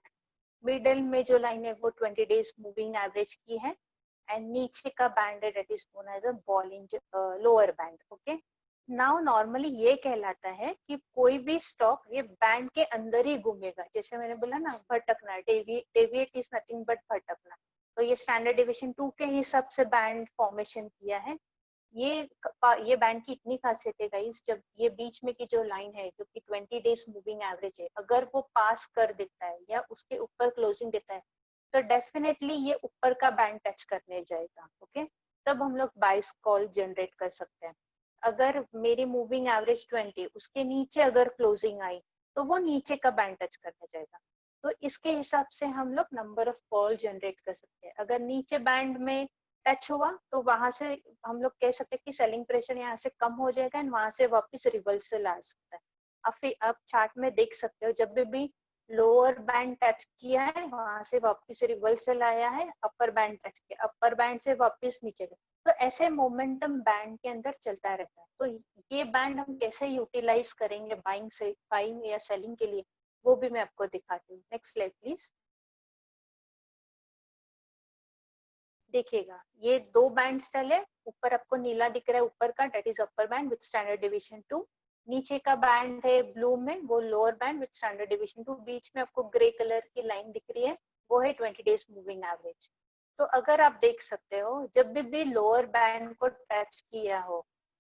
middle में जो लाइन है वो 20 डेज मूविंग एवरेज की है, एंड नीचे का बैंड है that is known as a Bollinger lower band. Okay, now normally ये कहलाता है कि कोई भी स्टॉक ये बैंड के अंदर ही घूमेगा। जैसे मैंने बोला ना, भटकना, डेविएट इज नथिंग बट भटकना। तो ये स्टैंडर्ड डेविएशन 2 के हिसाब से बैंड फॉर्मेशन किया है। ये बैंड की इतनी खासियत है गाइस, जब ये बीच में की जो लाइन है जो कि 20 डेज मूविंग एवरेज है, अगर वो पास कर देता है या उसके ऊपर क्लोजिंग देता है तो डेफिनेटली ये ऊपर का बैंड टच करने जाएगा। ओके, तब हम लोग बाइस कॉल जनरेट कर सकते हैं। अगर मेरी मूविंग एवरेज 20 उसके नीचे अगर क्लोजिंग आई तो वो नीचे का बैंड टच करने जाएगा। तो इसके हिसाब से हम लोग नंबर ऑफ कॉल जनरेट कर सकते हैं। अगर नीचे बैंड में टच हुआ तो वहां से हम लोग कह सकते हैं कि सेलिंग प्रेशर यहाँ से कम हो जाएगा एंड वहां से वापस रिवर्सल आ सकता है। अब फिर आप चार्ट में देख सकते हो, जब भी लोअर बैंड टच किया है वहां से वापस रिवर्सल आया है, अपर बैंड टच किया, अपर बैंड से वापस नीचे गया। तो ऐसे मोमेंटम बैंड के अंदर चलता रहता है। तो ये बैंड हम कैसे यूटिलाइज करेंगे बाइंग या सेलिंग के लिए, वो भी मैं आपको दिखाती हूँ। Next slide please. देखिएगा, ये दो बैंड स्टाइल है। ऊपर आपको नीला दिख रहा है ऊपर का, that is upper band with standard division 2। नीचे का बैंड है ब्लू में, वो lower band with standard division 2। बीच में आपको ग्रे कलर की लाइन दिख रही है, वो है 20 डेज मूविंग एवरेज। तो अगर आप देख सकते हो, जब भी लोअर बैंड को टच किया हो,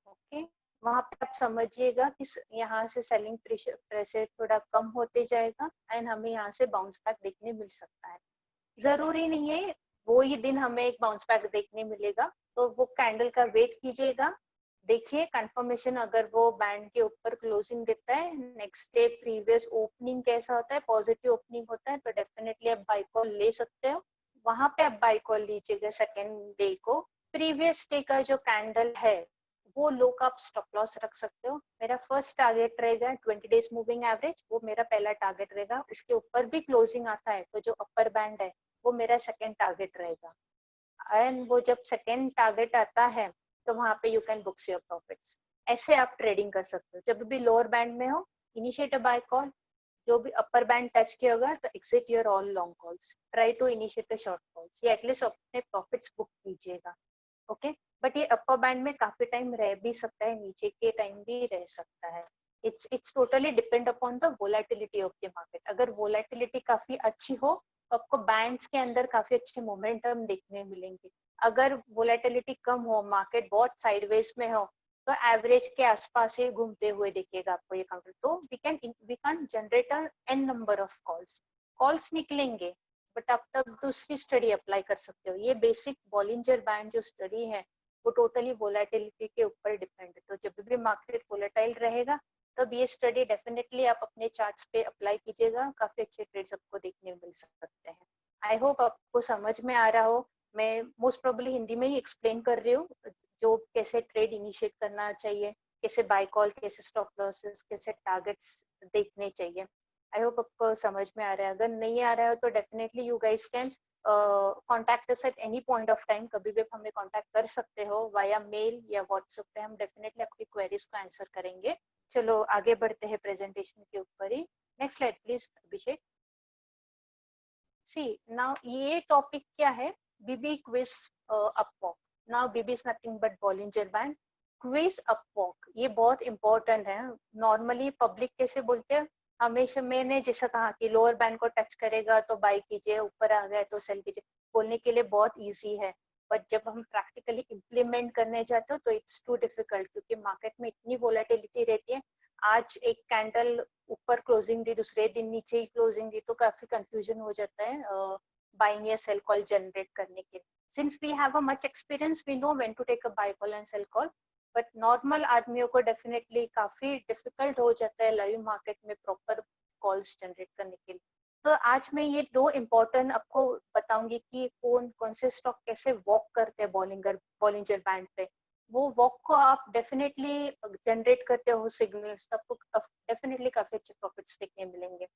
ओके, वहां पे आप समझिएगा कि यहाँ से सेलिंग प्रेशर थोड़ा कम होते जाएगा एंड हमें यहाँ से बाउंस बैक देखने मिल सकता है। जरूरी नहीं है वो ही दिन हमें एक बाउंस बैक देखने मिलेगा, तो वो कैंडल का वेट कीजिएगा, देखिए कंफर्मेशन। अगर वो बैंड के ऊपर क्लोजिंग देता है, नेक्स्ट डे प्रीवियस ओपनिंग कैसा होता है, पॉजिटिव ओपनिंग होता है, तो डेफिनेटली आप बाय कॉल ले सकते हो। वहां पे आप बाय कॉल लीजिएगा सेकेंड डे को। प्रीवियस डे का जो कैंडल है वो लो का आप स्टॉप लॉस रख सकते हो। मेरा फर्स्ट टारगेट रहेगा 20 डेज मूविंग एवरेज, वो मेरा पहला टारगेट रहेगा। उसके ऊपर भी क्लोजिंग आता है तो जो अपर बैंड है वो मेरा सेकेंड टारगेट रहेगा। एंड वो जब सेकेंड टारगेट आता है तो वहां पे you can books your profits. ऐसे आप ट्रेडिंग कर सकते हो। जब भी लोअर बैंड में हो, इनिशिएट अ बाय कॉल। जो भी अपर बैंड टच किया होगा तो exit your all long calls, try to initiate a short calls, या एटलीस्ट अपने प्रॉफिट्स बुक कीजिएगा। ओके, बट ये अपर बैंड में काफी टाइम रह भी सकता है, नीचे के टाइम भी रह सकता है। It's totally depend upon the volatility of the market. अगर वोलेटिलिटी काफी अच्छी हो तो आपको बैंड्स के अंदर काफी अच्छे मोमेंटम देखने मिलेंगे। अगर वोलेटिलिटी कम हो, मार्केट बहुत साइडवेज में हो, तो एवरेज के आसपास ही घूमते हुए देखिएगा आपको ये काउंटर। तो we can generate an number of calls निकलेंगे, बट आप तब दूसरी स्टडी अप्लाई कर सकते हो। ये बेसिक बॉलिंजर बैंड जो स्टडी है वो टोटली वोलेटिलिटी के ऊपर डिपेंड है। तो जब भी मार्केट वोलेटाइल रहेगा तब ये स्टडी डेफिनेटली आप अपने चार्ट्स पे अप्लाई कीजिएगा, काफी अच्छे ट्रेड्स आपको देखने मिल सकते हैं। आई होप आपको समझ में आ रहा हो। मैं मोस्ट प्रोबेबली हिंदी में ही एक्सप्लेन कर रही हूँ, जो कैसे ट्रेड इनिशिएट करना चाहिए, कैसे बाय कॉल, कैसे स्टॉप लॉसेस, कैसे टारगेट्स देखने चाहिए। आई होप आपको समझ में आ रहा है। अगर नहीं आ रहा है तो definitely you guys can contact us at any point of time. कभी भी आप हमें कॉन्टैक्ट कर सकते हो वाया मेल या व्हाट्सएप पे। हम डेफिनेटली आपकी क्वेरीज को आंसर करेंगे। चलो आगे बढ़ते हैं प्रेजेंटेशन के ऊपर ही। Next slide please Abhishek. See now ये टॉपिक क्या है, BB squeeze upwalk. Now BB is nothing but Bollinger band squeeze upwalk, ये बहुत इंपॉर्टेंट है। नॉर्मली पब्लिक कैसे बोलते हैं, हमेशा मैंने जैसा कहा कि लोअर बैंड को टच करेगा तो बाई कीजिए, ऊपर आ गया तो सेल कीजिए, बोलने के लिए बहुत इजी है, बट जब हम प्रैक्टिकली इम्प्लीमेंट करने जाते हो तो इट्स टू डिफिकल्ट, क्योंकि मार्केट में इतनी वोलेटिलिटी रहती है। आज एक कैंडल ऊपर क्लोजिंग दी, दूसरे दिन नीचे ही क्लोजिंग दी, तो काफी कंफ्यूजन हो जाता है बाइंग या सेल कॉल जनरेट करने के लिए। Since we have a much experience, we know when to take a buy call and sell call, but normal आदमियों को डेफिनेटली काफी डिफिकल्ट हो जाता है लाइव मार्केट में प्रॉपर कॉल्स जनरेट करने के लिए। तो आज मैं ये दो इम्पोर्टेंट आपको बताऊंगी कि कौन कौन से स्टॉक कैसे वॉक करते हैं बॉलिंजर बैंड पे। वो वॉक को आप डेफिनेटली जनरेट करते हो सिग्नल्स, आपको डेफिनेटली काफी अच्छे प्रॉफिट्स देखने मिलेंगे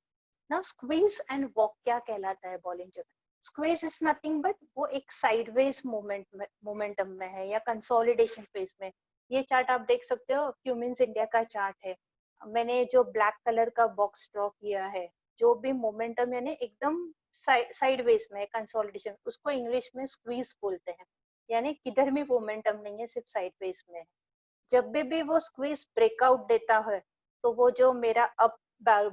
ना। स्क्वीज एंड वॉक क्या कहलाता है Bollinger? Squeeze is nothing but वो एक साइडवेज मोमेंटम में है या कंसोलिडेशन फेज में। ये चार्ट आप देख सकते हो, क्यूमिंस इंडिया का चार्ट है। मैंने जो ब्लैक कलर का बॉक्स ड्रॉ किया है, जो भी मोमेंटम यानी एकदम साइडवेज में कंसोलिडेशन, उसको इंग्लिश में स्क्वीज बोलते हैं। यानी किधर भी मोमेंटम नहीं है, सिर्फ साइडवेज में है। जब भी वो स्क्वीज ब्रेकआउट देता है, तो वो जो मेरा अप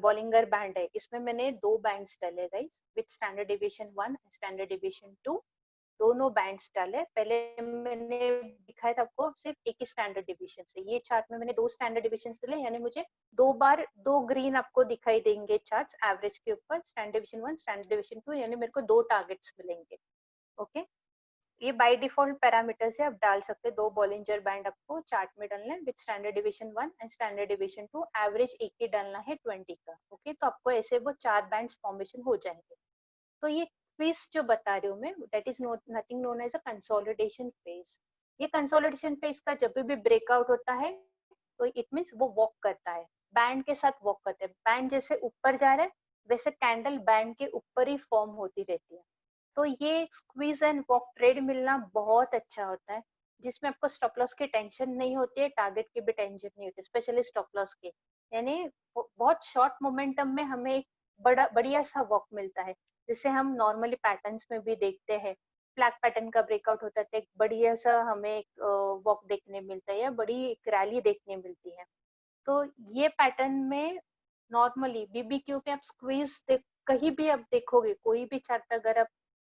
बॉलिंगर बैंड है, इसमें मैंने दो बैंड्स डाले guys, with standard deviation 1 standard deviation 2, दोनों बैंड्स डाले। पहले मैंने दिखाया था आपको सिर्फ एक ही स्टैंडर्ड डिविएशन से, ये चार्ट में मैंने दो स्टैंडर्ड डिविएशन डाले, यानी मुझे दो बार दो ग्रीन आपको दिखाई देंगे चार्ट्स एवरेज के ऊपर, स्टैंडर्ड डिविएशन 1 स्टैंडर्ड डिविएशन 2, यानी मेरे को दो टारगेट्स मिलेंगे। ओके, ये बाय डिफॉल्ट पैरामीटर से आप डाल सकते हैं। दो बॉलिंजर बैंड आपको चार्ट में डालना है with standard deviation 1 and standard deviation 2, average एक ही डालना है 20 का। ओके, तो आपको ऐसे वो चार बैंड्स फॉर्मेशन हो जाएंगे। तो ये क्विज जो बता रही हूँ मैं, that is nothing known as a consolidation phase. ये कंसोलिडेशन फेज का जब भी ब्रेकआउट होता है तो इट मीन्स वो वॉक करता है, बैंड के साथ वॉक करते हैं। बैंड जैसे ऊपर जा रहा है, वैसे कैंडल बैंड के ऊपर ही फॉर्म होती रहती है। तो ये स्क्वीज एंड वॉक ट्रेड मिलना बहुत अच्छा होता है, जिसमें आपको स्टॉप लॉस की टेंशन नहीं होती है, टारगेट की भी टेंशन नहीं होती, स्पेशली स्टॉप लॉस की। यानी बहुत शॉर्ट मोमेंटम में हमें एक बढ़िया सा वॉक मिलता है, जिसे हम नॉर्मली पैटर्न्स में भी देखते हैं। फ्लैग पैटर्न का ब्रेकआउट होता है तो एक बढ़िया सा हमें एक वॉक देखने मिलता है या बड़ी एक रैली देखने मिलती है। तो ये पैटर्न में नॉर्मली बीबीक्यू पे आप स्क्वीज कहीं भी आप देखोगे, कोई भी चार्ट अगर आप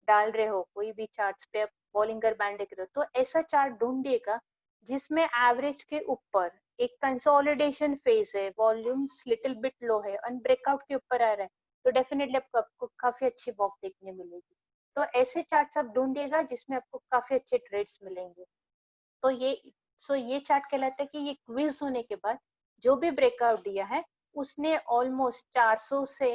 डाल रहे हो, कोई भी चार्ट्स पे आप बॉलिंगर बैंड देख रहे हो, तो ऐसा चार्ट ढूंढिएगा जिसमें एवरेज के ऊपर एक कंसोलिडेशन फेज है, वॉल्यूम्स लिटिल बिट लो है और ब्रेकआउट के ऊपर आ रहा है, तो डेफिनेटली आपको काफी अच्छी वॉक देखने मिलेगी। तो ऐसे चार्ट्स आप ढूंढिएगा जिसमें आपको काफी अच्छे ट्रेड्स मिलेंगे। तो ये चार्ट कहलाता है कि ये क्विज होने के बाद जो भी ब्रेकआउट दिया है, उसने ऑलमोस्ट 400 से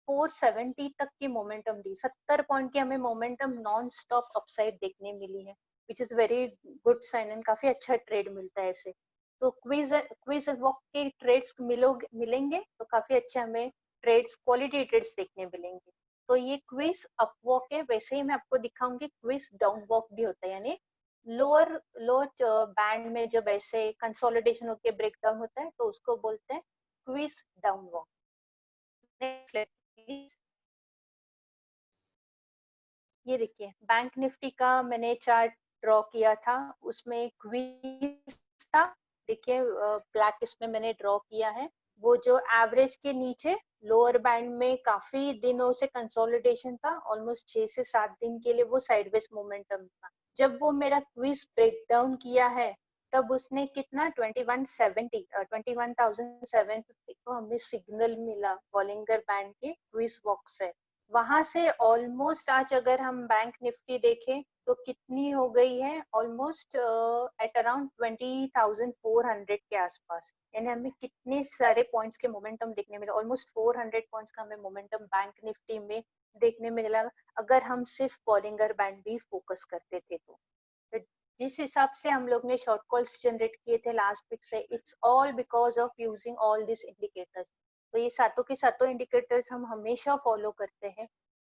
470 तक की मोमेंटम दी। 70 पॉइंट की हमें मोमेंटम नॉन स्टॉप अपसाइड देखने मिली है, which is very good sign and काफी अच्छा ट्रेड मिलता है ऐसे। तो क्विज वॉक के ट्रेड्स मिलेंगे तो काफी अच्छे हमें ट्रेड्स, क्वालिटी ट्रेड्स देखने मिलेंगे। तो ये क्विज अप वॉक है, वैसे ही मैं आपको दिखाऊंगी क्विज डाउन वॉक भी होता है, यानी लोअर लोअर बैंड में जब ऐसे कंसोलिडेशन होकर ब्रेकडाउन होता है तो उसको बोलते हैं quiz down walk. Next slide please. ये देखिए बैंक निफ्टी का मैंने चार्ट ड्रॉ किया था, उसमें क्विज था। देखिए ब्लैक इसमें मैंने ड्रॉ किया है, वो जो एवरेज के नीचे लोअर बैंड में काफी दिनों से कंसोलिडेशन था, ऑलमोस्ट 6 से 7 दिन के लिए वो साइडवेज मोमेंटम था। जब वो मेरा क्विज ब्रेक डाउन किया है, तब उसने कितना 2170 21,750 को हमें सिग्नल मिला बॉलिंगर बैंड के क्विज वॉक से। वहां से ऑलमोस्ट आज अगर हम बैंक निफ्टी देखें तो कितनी हो गई है, ऑलमोस्ट एट अराउंड 20,400 के आसपास। यानी हमें कितने सारे पॉइंट्स के मोमेंटम देखने मिले, ऑलमोस्ट 400 पॉइंट्स का हमें मोमेंटम बैंक निफ्टी में देखने मिला, अगर हम सिर्फ बॉलिंगर बैंड भी फोकस करते थे तो। जिस हिसाब से हम लोग ने शॉर्ट कॉल्स जनरेट किए थे लास्ट वीक से, it's all because of using all this indicators. तो ये सातों के सातों इंडिकेटर्स हम हमेशा फॉलो करते हैं,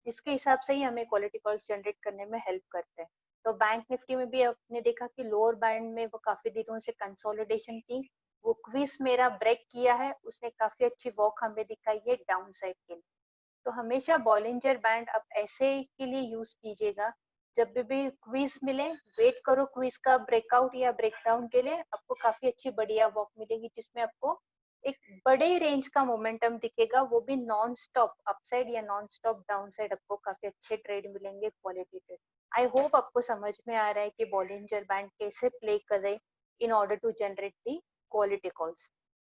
जिसके हिसाब से ही हमें क्वालिटी कॉल्स जनरेट करने में हेल्प करते हैं। तो बैंक निफ्टी में भी आपने देखा कि लोअर बैंड में वो काफी दिनों से कंसोलिडेशन थी, वो क्विज मेरा ब्रेक किया है, उसने काफी अच्छी वॉक हमें दिखाई है डाउन साइड के लिए। तो हमेशा बॉलिंजर बैंड आप ऐसे के लिए यूज कीजिएगा, जब भी क्विज मिले वेट करो क्विज का ब्रेकआउट या ब्रेकडाउन के लिए, आपको काफी अच्छी बढ़िया वॉक मिलेगी जिसमें आपको एक बड़े रेंज का मोमेंटम दिखेगा, वो भी नॉन स्टॉप अपसाइड या नॉन स्टॉप डाउन साइड, आपको काफी अच्छे ट्रेड मिलेंगे, क्वालिटी ट्रेड। आई होप आपको समझ में आ रहा है कि बॉलिंजर बैंड कैसे प्ले करे in order to generate the quality calls.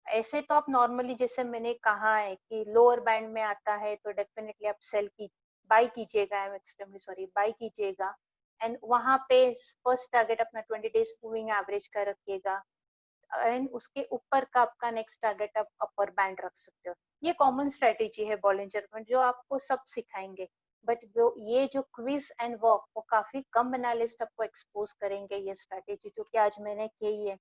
ऐसे तो आप नॉर्मली जैसे मैंने कहा है कि लोअर बैंड में आता है तो डेफिनेटली आप सेल की बाई कीजिएगा, I am extremely sorry, by कीजिएगा, एंड वहां पे फर्स्ट टारगेट अपना 20 डेज मूविंग एवरेज का रखिएगा, एंड उसके ऊपर का आपका नेक्स्ट टारगेट आप अपर बैंड रख सकते हो। ये कॉमन स्ट्रेटेजी है बॉलिंजर बैंड जो आपको सब सिखाएंगे, बट वो ये जो क्विज एंड वॉक वो काफी कम एनालिस्ट आपको एक्सपोज करेंगे ये स्ट्रेटेजी जो कि आज मैंने की है।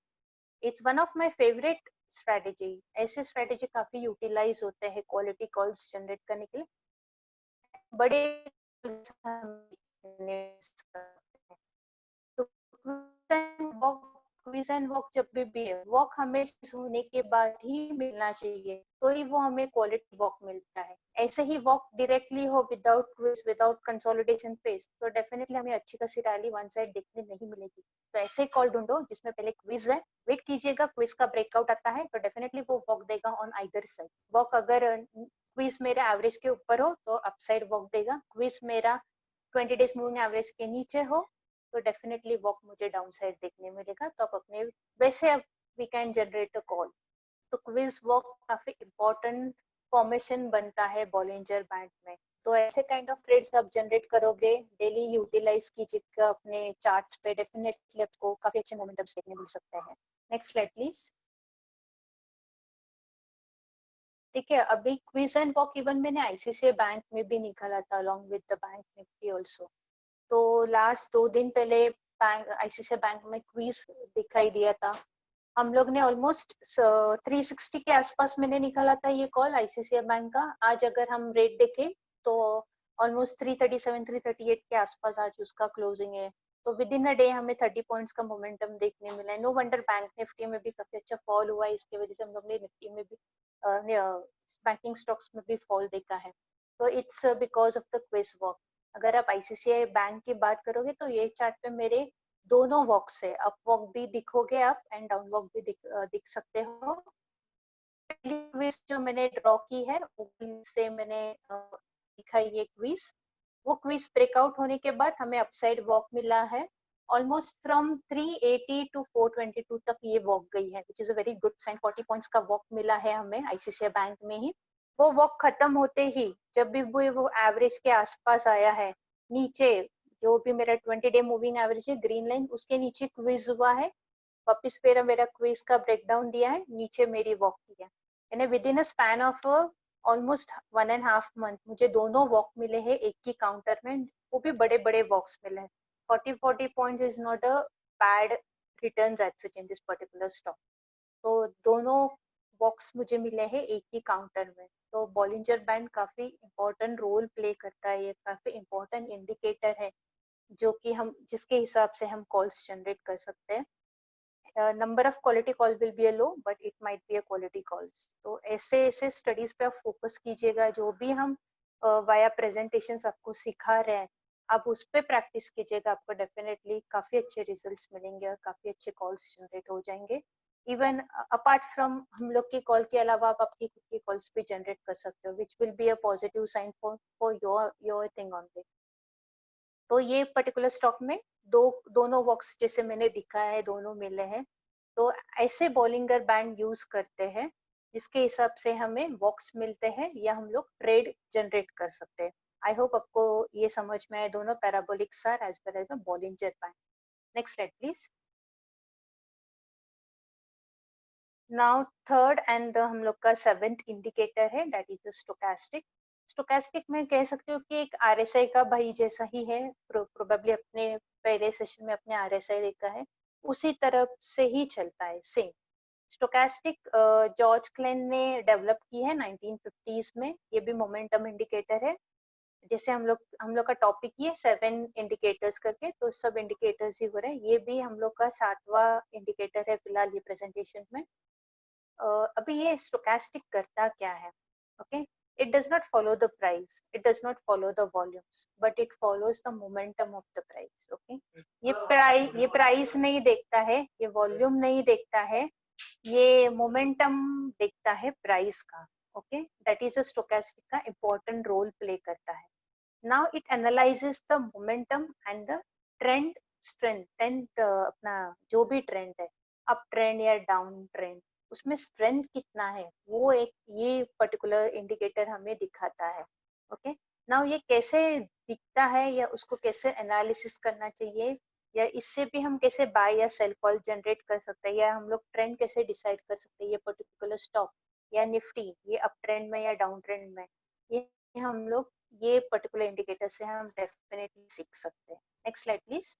It's one of my favourite strategy. ऐसे स्ट्रेटेजी काफी यूटिलाइज होते हैं क्वालिटी कॉल्स जनरेट करने के लिए, बड़े तो क्विज एंड वॉक जब भी है, वॉक हमेशा होने के बाद ही मिलना चाहिए, तो ही वो हमें क्वालिटी वॉक मिलता है। ऐसे ही वॉक डायरेक्टली हो without quiz without consolidation phase, तो डेफिनेटली हमें अच्छी खासी रैली वन साइड देखने नहीं मिलेगी। तो ऐसे कॉल ढूंढो जिसमें पहले क्विज है, वेट कीजिएगा क्विज का ब्रेकआउट आता है तो डेफिनेटली वो वॉक देगा ऑन आइदर साइड। वॉक अगर क्विज मेरे एवरेज के ऊपर हो तो अपसाइड वॉक देगा, क्विज मेरा 20 डेज मूविंग एवरेज के नीचे हो तो डेफिनेटली वॉक मुझे डाउन साइड देखने मिलेगा। तो आप अपने वैसे अब we can generate a call. तो क्विज वॉक काफी इंपॉर्टेंट फॉर्मेशन बनता है बॉलिंजर बैंड में। तो ऐसे काइंड ऑफ ट्रेड्स आप जनरेट करोगे, डेली यूटिलाइज कीजिएगा अपने चार्ट्स पे, डेफिनेटली आपको काफी अच्छे मोमेंटम्स देखने मिल सकते हैं। Next slide please. ठीक है, अभी क्विज एंड वॉक इवन मैंने आईसीआईसीआई बैंक में भी निकाला था along with the bank Nifty also. तो लास्ट 2 दिन पहले बैंक आईसीआईसीआई बैंक में क्विज दिखाई दिया था, हम लोग ने ऑलमोस्ट 360 के आसपास मैंने निकाला था ये कॉल आईसीआईसीआई बैंक का। आज अगर हम रेट देखें तो ऑलमोस्ट 337 338 के आसपास आज उसका क्लोजिंग है। तो विद इन अ डे हमें 30 पॉइंट्स का मोमेंटम देखने मिला है। नो वंडर बैंक निफ्टी में भी काफी अच्छा फॉल हुआ है, इसकी वजह से हम लोग ने निफ्टी में भी बैंकिंग स्टॉक्स में भी फॉल देखा है। तो it's because of the quiz walk. अगर आप आईसीआईसीआई बैंक की बात करोगे तो ये चार्ट पे मेरे दोनों वॉक्स है, अप वॉक भी दिखोगे आप एंड डाउन वॉक भी दिख सकते हो। क्विज जो मैंने ड्रॉ की है से मैंने दिखाई ये क्विज, वो क्विज ब्रेकआउट होने के बाद हमें अपसाइड वॉक मिला है ऑलमोस्ट फ्रॉम 380 टू 422 तक ये वॉक गई है, which is a very good sign. 40 points का वॉक मिला है हमें आईसीआईसीआई बैंक में ही। वो वॉक खत्म होते ही जब भी वो एवरेज के आसपास आया है, नीचे जो भी मेरा 20 डे मूविंग एवरेज है ग्रीन लाइन उसके नीचे क्विज हुआ है, वापिस फिर मेरा क्विज का ब्रेकडाउन दिया है, नीचे मेरी वॉक की है। यानी with in a span of almost 1.5 month मुझे दोनों वॉक मिले हैं एक ही काउंटर में, वो भी बड़े बड़े वॉक्स मिले हैं। 40 points is not a bad returns at such in this particular stock. तो दोनों बॉक्स मुझे मिले हैं एक ही काउंटर में। तो बॉलिंजर बैंड काफी इंपॉर्टेंट रोल प्ले करता है, ये काफी इंपॉर्टेंट इंडिकेटर है जो कि हम जिसके हिसाब से हम कॉल्स जनरेट कर सकते हैं। Number of quality call will be a low but it might be a quality calls. तो ऐसे ऐसे स्टडीज पे आप फोकस कीजिएगा, जो भी हम वाया प्रेजेंटेशन आपको सिखा रहे हैं आप उस पर प्रैक्टिस कीजिएगा, आपको डेफिनेटली काफी अच्छे रिजल्ट्स मिलेंगे और काफी अच्छे कॉल्स जनरेट हो जाएंगे। इवन अपार्ट फ्रॉम हम लोग की कॉल के अलावा आप अपनी खुद की कॉल्स भी जनरेट कर सकते हो, which will be a positive sign for your thing only. तो ये पर्टिकुलर स्टॉक में दोनों वॉक्स जैसे मैंने दिखाया है दोनों मिले हैं। तो ऐसे बॉलिंगर बैंड यूज करते हैं जिसके हिसाब से हमें वॉक्स मिलते हैं या हम लोग ट्रेड जनरेट कर सकते हैं। आई होप आपको ये समझ में आए दोनों parabolic SAR as well as Bollinger band. Next slide please. Now third and हम लोग का 7th इंडिकेटर है that is the stochastic. Stochastic में कह सकते हो कि एक आरएसआई का भाई जैसा ही है, प्रोबेबली अपने पहले सेशन में अपने आरएसआई देखा है उसी तरफ से ही चलता है सेम। स्टोकास्टिक जॉर्ज क्लेन ने डेवलप की है 1950s में। ये भी मोमेंटम इंडिकेटर है, जैसे हम लोग का टॉपिक ही है 7 इंडिकेटर्स करके, तो सब इंडिकेटर्स ही हो रहे हैं। ये भी हम लोग का 7वां इंडिकेटर है फिलहाल ये प्रेजेंटेशन में। अभी ये स्टोकास्टिक करता क्या है, okay it does not follow the price, it does not follow the volumes, but it follows the momentum of the price. Okay, ये प्राइस नहीं देखता है, ये वॉल्यूम नहीं देखता है, ये मोमेंटम देखता है प्राइस का. Okay, that is a stochastic का इंपॉर्टेंट रोल प्ले करता है. Now it analyses the momentum and the trend strength and अपना जो भी ट्रेंड है, अप ट्रेंड या डाउन ट्रेंड, उसमें स्ट्रेंथ कितना है वो एक ये पर्टिकुलर इंडिकेटर हमें दिखाता है. ओके, नाउ ये कैसे दिखता है या उसको कैसे एनालिसिस करना चाहिए, या इससे भी हम कैसे बाय या सेल कॉल जनरेट कर सकते हैं, या हम लोग ट्रेंड कैसे डिसाइड कर सकते हैं ये पर्टिकुलर स्टॉक या निफ्टी ये अप ट्रेंड में या डाउन ट्रेंड में, ये हम लोग ये पर्टिकुलर इंडिकेटर से हम डेफिनेटली सीख सकते हैं. Next slide please.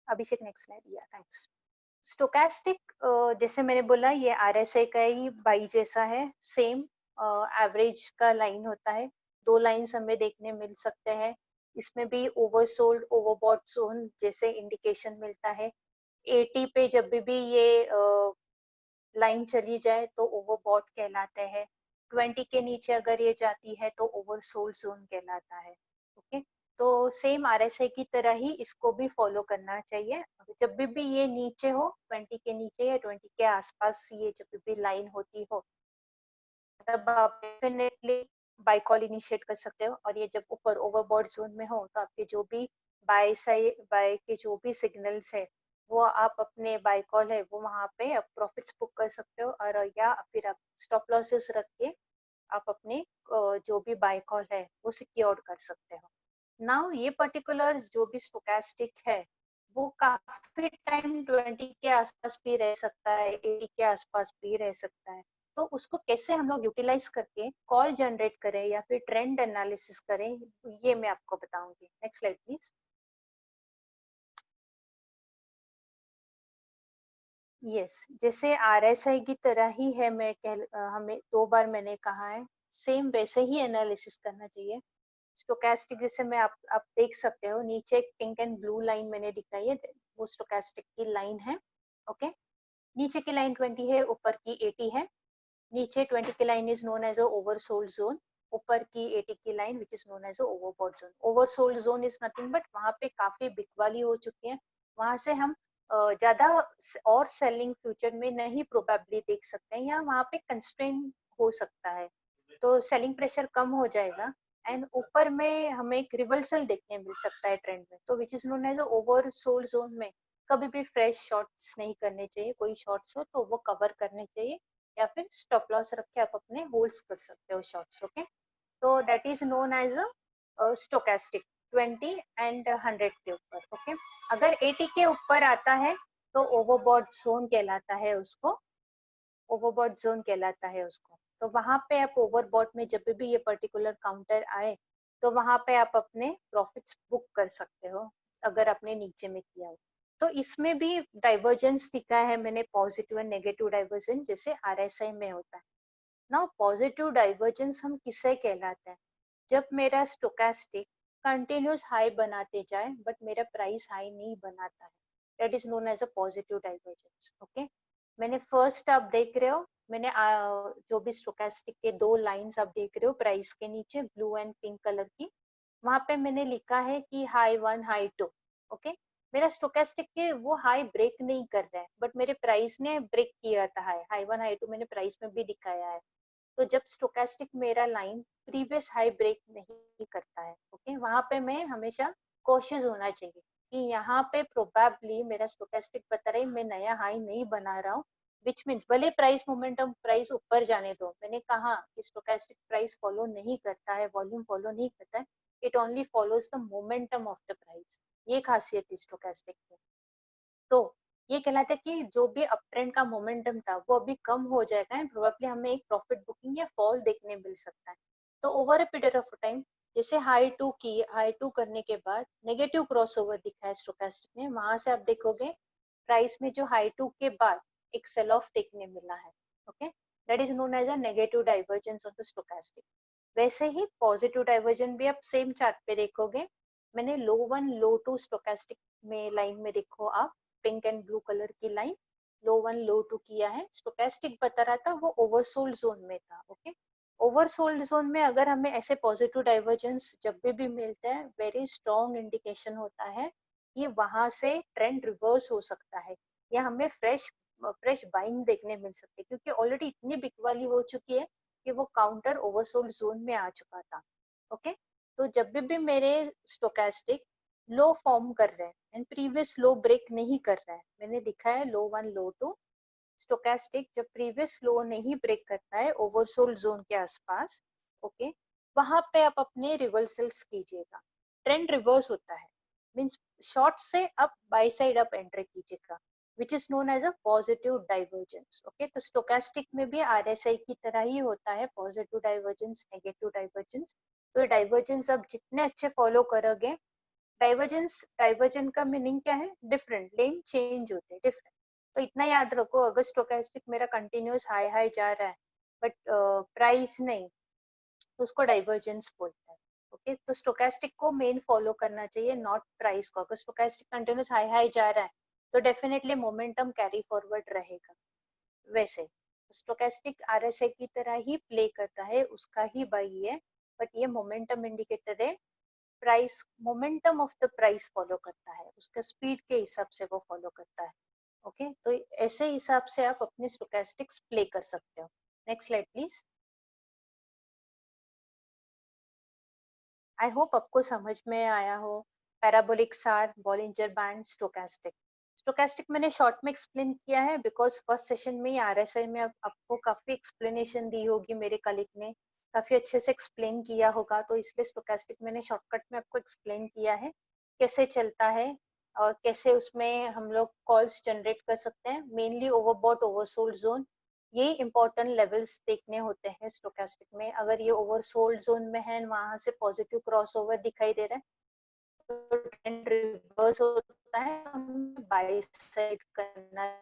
Abhishek next slide. या थैंक्स. स्टोकास्टिक जैसे मैंने बोला ये आरएसआई का ही बाई जैसा है, सेम एवरेज का लाइन होता है. दो लाइंस हमें देखने मिल सकते हैं. इसमें भी ओवरसोल्ड ओवरबॉट जोन जैसे इंडिकेशन मिलता है. 80 पे जब भी ये लाइन चली जाए तो ओवरबॉट कहलाते हैं. 20 के नीचे अगर ये जाती है तो ओवरसोल्ड जोन कहलाता है. ओके, तो सेम आरएसआई की तरह ही इसको भी फॉलो करना चाहिए. जब भी ये नीचे हो, 20 के नीचे या 20 के आसपास ये जब भी लाइन होती हो, तब आप डेफिनेटली बाय कॉल इनिशिएट कर सकते हो. और ये जब ऊपर ओवरबॉट जोन में हो तो आपके जो भी बाय के जो भी सिग्नल्स है वो आप अपने बाय कॉल है वो वहां पे आप प्रॉफिट्स बुक कर सकते हो, और या फिर आप स्टॉप लॉसेस रख के आप अपने जो भी बाय कॉल है वो सिक्योर कर सकते हो. नाउ ये पर्टिकुलर जो भी स्टोकास्टिक है वो काफी टाइम 20 के आसपास भी रह सकता है, 80 के आसपास भी रह सकता है. तो उसको कैसे हम लोग यूटिलाइज करके कॉल जनरेट करें या फिर ट्रेंड एनालिसिस करें, ये मैं आपको बताऊंगी. Next slide please. यस, जैसे आरएसआई की तरह ही है, हमें 2 बार मैंने कहा है, सेम वैसे ही एनालिसिस करना चाहिए. स्टोकास्टिक जैसे आप देख सकते हो नीचे एक पिंक एंड ब्लू लाइन मैंने दिखाई है, वो स्टोकास्टिक की लाइन है. ओके, नीचे की लाइन 20 है, ऊपर की 80 है. नीचे 20 की line is known as a oversold zone, ऊपर की 80 की line which is known as a overbought zone. Oversold zone is nothing but वहां पे काफी बिकवाली हो चुकी है, वहां से हम ज्यादा और सेलिंग फ्यूचर में नहीं प्रोबेबली देख सकते हैं, या वहां पे कंस्ट्रेन हो सकता है, तो सेलिंग प्रेशर कम हो जाएगा. एंड ऊपर में हमें एक रिवर्सल देखने मिल सकता है ट्रेंड में, तो which is known as over sold zone में कभी भी फ्रेश शॉर्ट्स नहीं करने चाहिए. कोई शॉर्ट्स हो तो वो कवर करने चाहिए, या फिर स्टॉप लॉस रख के आप अपने होल्ड्स कर सकते हो शॉर्ट्स. ओके, तो that is known as a stochastic 20 and 100 के ऊपर. ओके, अगर 80 के ऊपर आता है तो ओवरबॉट जोन कहलाता है उसको, ओवरबॉट जोन कहलाता है उसको. तो वहां पे आप ओवरबॉट में जब भी ये पर्टिकुलर काउंटर आए तो वहां पे आप अपने प्रॉफिट्स बुक कर सकते हो अगर आपने नीचे में किया हो. तो इसमें भी डाइवर्जेंस दिखा है मैंने, पॉजिटिव एंड नेगेटिव डाइवर्जेंस जैसे आरएसआई में होता है. नाउ पॉजिटिव डाइवर्जेंस हम किसे कहलाते हैं, जब मेरा स्टोकास्टिक कंटिन्यूस हाई बनाते जाए बट मेरा प्राइस हाई नहीं बनाता है, that is known as a positive divergence. Okay, मैंने फर्स्ट आप देख रहे हो, मैंने जो भी स्टोकास्टिक के 2 लाइंस आप देख रहे हो प्राइस के नीचे ब्लू एंड पिंक कलर की, वहां पे मैंने लिखा है कि हाई 1 हाई 2. ओके, मेरा स्टोकास्टिक के वो हाई ब्रेक नहीं कर रहा है बट मेरे प्राइस ने ब्रेक किया था. हाई हाई 1 हाई 2 मैंने प्राइस में भी दिखाया है. तो जब स्टोकास्टिक मेरा लाइन प्रीवियस हाई ब्रेक नहीं करता है, ओके, वहां पे मैं हमेशा कोशिश होना चाहिए कि यहाँ पे प्रोबेबली मेरा स्टोकास्टिक बता रहा है मैं नया हाई नहीं बना रहा हूँ, विच मीन्स भले प्राइस मोमेंटम प्राइस ऊपर जाने दो. मैंने कहा कि स्टोकास्टिक प्राइस फॉलो नहीं करता है, वॉल्यूम फॉलो नहीं करता है, it only follows the momentum of the price. ये खासियत है स्टोकास्टिक की. तो ये कहलाता है कि जो भी अप ट्रेंड का मोमेंटम था वो अभी कम हो जाएगा एंड प्रोबेबली हमें एक प्रॉफिट बुकिंग या फॉल देखने मिल सकता है. तो over a period of time जैसे हाई टू करने के बाद नेगेटिव क्रॉसओवर दिखा है स्टोकास्टिक में, वहां से आप देखोगे प्राइस में जो हाई टू के बाद एक सेल ऑफ देखने मिला है. Okay, that is known as a negative divergence of the stochastic. वैसे ही पॉजिटिव डाइवर्जन भी आप सेम चार्ट पे देखोगे, मैंने लो 1 लो 2 स्टोकास्टिक में लाइन में देखो आप पिंक एंड ब्लू कलर की लाइन, लो 1 लो 2 किया है, स्टोकेस्टिक बता रहा था वो ओवरसोल्ड जोन में था। ओके, ओवरसोल्ड जोन में अगर हमें ऐसे पॉजिटिव डाइवर्जेंस जब भी मिलते हैं, वेरी स्ट्रॉन्ग इंडिकेशन होता है कि वहां से ट्रेंड रिवर्स हो सकता है या हमें फ्रेश बाइंग देखने मिल सकती है, क्योंकि ऑलरेडी इतनी बिग वाली हो चुकी है कि वो काउंटर ओवरसोल्ड जोन में आ चुका था। ओके, तो जब भी मेरे स्टोकेस्टिक लो फॉर्म कर रहे हैं एंड प्रीवियस लो ब्रेक नहीं कर रहा है, मैंने लिखा है लो 1 लो 2, स्टोकेस्टिक जब प्रीवियस लो नहीं ब्रेक करता है ओवरसोल्ड जोन के आसपास, ओके, वहां पे आप अपने रिवर्सल्स कीजिएगा, ट्रेंड रिवर्स होता है, मींस शॉर्ट से up buy side up enter कीजिएगा, which is known as a positive divergence. Okay, तो स्टोकेस्टिक में भी आरएसआई की तरह ही होता है, पॉजिटिव डाइवर्जेंस, नेगेटिव डाइवर्जेंस। तो ये डाइवर्जेंस आप जितने अच्छे फॉलो करोगे, डाइवर्जन का मीनिंग क्या है, डिफरेंट, लेन चेंज होते हैं, डिफरेंट। तो इतना याद रखो, अगर स्टोकेस्टिक मेरा कंटिन्यूस हाई हाई जा रहा है बट प्राइस नहीं, तो उसको डाइवर्जेंस बोलते हैं। ओके, तो स्टोकेस्टिक को मेन फॉलो करना चाहिए, नॉट प्राइस को। अगर स्टोकेस्टिक कंटिन्यूस हाई हाई जा रहा है तो डेफिनेटली मोमेंटम कैरी फॉरवर्ड रहेगा। वैसे स्टोकेस्टिक आरएसआई की तरह ही प्ले करता है, उसका ही बाई है, बट ये मोमेंटम इंडिकेटर है, price, momentum of the price follow करता है, उसका स्पीड के हिसाब से वो फॉलो करता है। ओके, तो ऐसे हिसाब से आप अपने स्टोकेस्टिक्स प्ले कर सकते हो। Next slide please. I hope आपको समझ में आया हो, पैराबोलिक सार, बॉलिंजर बैंड, स्टोकेस्टिक। स्टोकेस्टिक मैंने शॉर्ट में एक्सप्लेन किया है बिकॉज फर्स्ट सेशन में ही आरएसआई में आपको काफी एक्सप्लेनेशन दी होगी, मेरे कलीग ने काफी अच्छे से एक्सप्लेन किया होगा, तो इसलिए स्टोकेस्टिक मैंने शॉर्टकट में आपको एक्सप्लेन किया है कैसे चलता है और कैसे उसमें हम लोग कॉल्स जनरेट कर सकते हैं, मेनली ओवरबॉट ओवरसोल्ड जोन, ये इंपॉर्टेंट लेवल्स देखने होते हैं स्टोकेस्टिक में। अगर ये ओवरसोल्ड जोन में है, वहां से पॉजिटिव क्रॉसओवर दिखाई दे रहा है, तो ट्रेंड रिवर्स होता है, हमें बाय साइड करना है।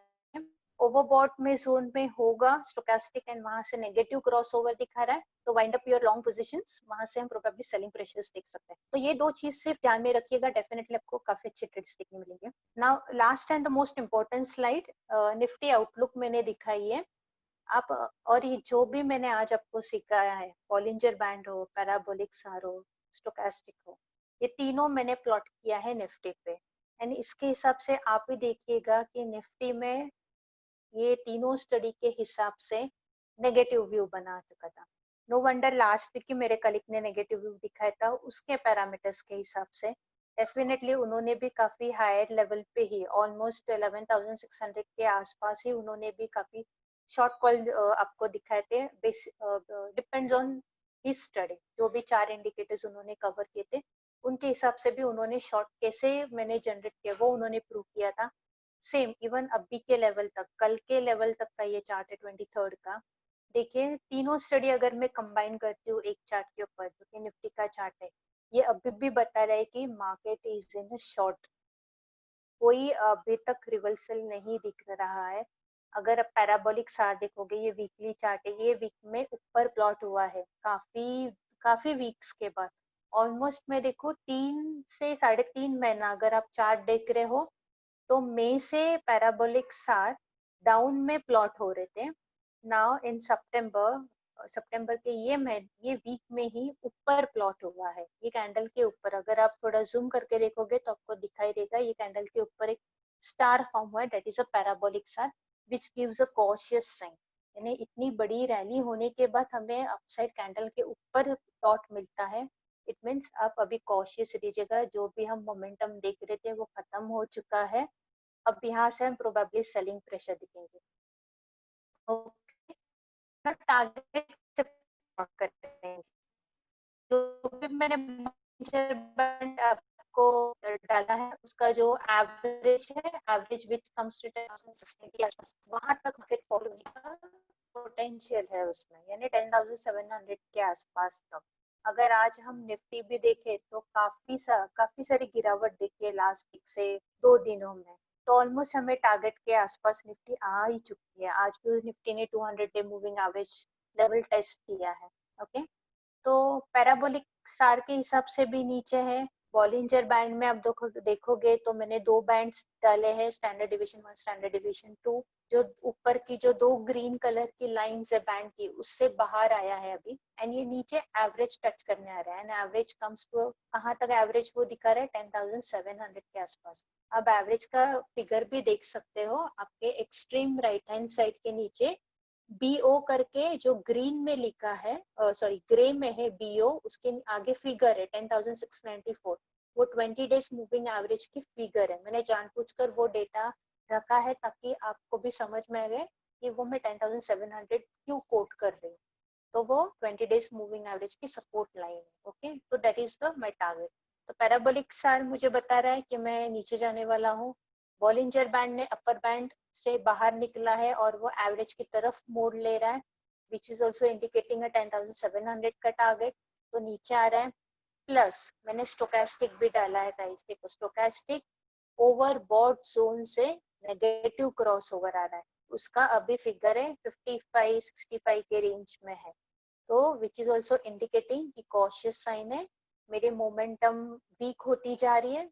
ओवरबॉट में जोन में होगा स्टोकेस्टिक एंड वहां से नेगेटिव क्रॉसओवर दिखा रहा है, तो wind up your long positions, वहां से हम प्रोबेबली सेलिंग प्रेशर्स देख सकते हैं। तो ये दो चीज सिर्फ ध्यान में रखिएगा, डेफिनेटली आपको काफी अच्छे ट्रेड्स देखने मिलेंगे। Now last and the most important slide, Nifty outlook मैंने दिखाई है आप, और ये जो भी मैंने आज आपको सिखाया है, बॉलिंजर बैंड हो, पैराबोलिक सार हो, स्टोकेस्टिक हो, ये तीनों मैंने प्लॉट किया है निफ्टी पे, एंड इसके हिसाब से आप भी देखिएगा कि निफ्टी में ये तीनों स्टडी के हिसाब से नेगेटिव व्यू बना चुका था। नो वंडर लास्ट वीक की मेरे कलीग ने नेगेटिव व्यू दिखाया था, उसके पैरामीटर्स के हिसाब से डेफिनेटली उन्होंने भी काफी हायर लेवल पे ही, ऑलमोस्ट 11,600 के आसपास ही उन्होंने भी काफी शॉर्ट कॉल आपको दिखाए थे, डिपेंड्स ऑन हिज स्टडी, जो भी 4 इंडिकेटर्स उन्होंने कवर किए थे उनके हिसाब से भी उन्होंने शॉर्ट कैसे मैंने जनरेट किया वो उन्होंने प्रूव किया था। सेम इवन अभी के लेवल तक, कल के लेवल तक का ये चार्ट है 23rd का, देखिए तीनों स्टडी अगर मैं कंबाइन करती हूँ एक चार्ट के ऊपर, जो कि निफ्टी का चार्ट है, ये अभी भी बता रहा है कि मार्केट इज इन शॉर्ट, कोई अभी तक रिवर्सल नहीं दिख रहा है। अगर आप पैराबोलिक सार देखोगे, ये वीकली चार्ट है, ये वीक में ऊपर प्लॉट हुआ है काफी काफी वीक्स के बाद, ऑलमोस्ट मैं देखो 3 से 3.5 महीना अगर आप चार्ट देख रहे हो, तो मई से पैराबोलिक सार डाउन में प्लॉट हो रहे थे। नाउ इन सितंबर, सितंबर के ये वीक में ही ऊपर प्लॉट हुआ है, ये कैंडल के ऊपर अगर आप थोड़ा जूम करके देखोगे तो आपको दिखाई देगा, ये कैंडल के ऊपर एक स्टार फॉर्म हुआ है, that is a parabolic star which gives a cautious sign, यानी इतनी बड़ी रैली होने के बाद हमें अपसाइड कैंडल के ऊपर प्लॉट मिलता है, इट मीन्स आप अभी कॉशियस रहिएगा, जो भी हम मोमेंटम देख रहे थे वो खत्म हो चुका है, अब यहाँ से हम प्रोबेबली सेलिंग प्रेशर दिखेंगे। ओके, ना टारगेट से करेंगे, जो भी मैंने बैंड आपको डाला है उसका जो एवरेज है, एवरेज विच कम्स टू 10,060 के आसपास, वहां तक मार्केट फॉलो होने का पोटेंशियल है उसमें, यानी 10,700 के आसपास तक। अगर आज हम निफ्टी भी देखें तो काफी सारी गिरावट देखी है लास्ट वीक से 2 दिनों में, तो ऑलमोस्ट हमें टारगेट के आसपास निफ्टी आ ही चुकी है। आज भी निफ्टी ने 200 day moving average level test किया है। ओके, तो पैराबोलिक सार के हिसाब से भी नीचे है, बॉलिंजर बैंड में आप देखोगे तो मैंने 2 बैंड्स डाले हैं, स्टैंडर्ड डिवीजन 1, स्टैंडर्ड डिवीजन 2। जो ऊपर की जो 2 ग्रीन कलर की लाइंस है बैंड की, उससे बाहर आया है अभी, एंड ये नीचे एवरेज टच करने आ रहा है, एंड एवरेज कम्स टू, कहाँ तक एवरेज वो दिखा रहा है, 10,700 के आसपास। आप एवरेज का फिगर भी देख सकते हो आपके एक्सट्रीम राइट हैंड साइड के नीचे, BO करके जो ग्रीन में लिखा है, सॉरी ग्रे में है BO, उसके आगे फिगर है 10,694। वो 20 डेज मूविंग एवरेज की फिगर है। मैंने जानबूझकर वो डेटा रखा है ताकि आपको भी समझ में आए कि वो मैं 10,700 क्यों कोट कर रही हूँ। तो वो 20 डेज मूविंग एवरेज की सपोर्ट लाइन है। ओके, तो that is the my target. तो पैराबोलिक सार मुझे बता रहा है कि मैं नीचे जाने वाला हूँ। बॉलिंजर बैंड ने अपर बैंड से बाहर निकला है और वो एवरेज की तरफ मोड़ ले रहा है, विच इज ऑल्सो इंडिकेटिंग 10,700 का टारगेट। तो नीचे आ रहा है। प्लस मैंने स्टोकेस्टिक भी डाला है गाइस, देखो स्टोकेस्टिक ओवरबॉट जोन से नेगेटिव क्रॉस ओवर आ रहा है, उसका अभी फिगर है 55-65 के रेंज में है। तो विच इज ऑल्सो इंडिकेटिंग कि कॉशियस साइन है, मेरे मोमेंटम वीक होती जा रही है,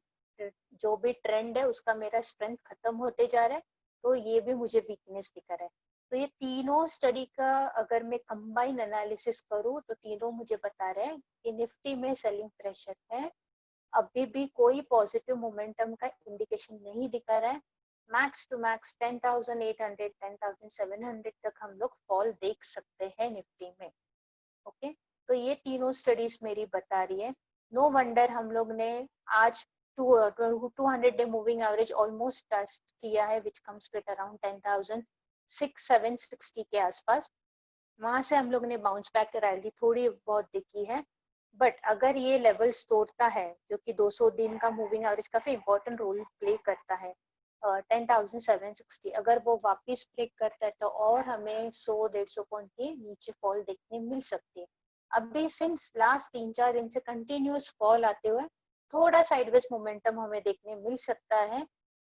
जो भी ट्रेंड है उसका मेरा स्ट्रेंथ खत्म होते जा रहा है, तो ये भी मुझे वीकनेस दिख रहा है। तो ये तीनों स्टडी का अगर मैं कंबाइन एनालिसिस करूँ तो तीनों मुझे बता रहे हैं कि निफ्टी में सेलिंग प्रेशर है, अभी भी कोई पॉजिटिव मोमेंटम का इंडिकेशन नहीं दिखा रहा है। मैक्स टू मैक्स 10,800 10,700 तक हम लोग फॉल देख सकते हैं निफ्टी में। ओके, तो ये तीनों स्टडीज मेरी बता रही है। नो वंडर हम लोग ने आज 200 day moving average almost touch किया है, विच कम्स टू अराउंड 10,660 के आसपास। वहां से हम लोग ने बाउंस बैक रैली थोड़ी बहुत दिखी है, बट अगर ये लेवल्स तोड़ता है, जो कि 200 दिन का मूविंग एवरेज काफी इंपॉर्टेंट रोल प्ले करता है, 10,760, अगर वो वापस ब्रेक करता है तो और हमें 100-150 पॉइंट की नीचे फॉल देखने मिल सकती है। अभी सिंस लास्ट 3-4 दिन से कंटिन्यूस फॉल आते हुए थोड़ा साइडवेज मोमेंटम हमें देखने मिल सकता है,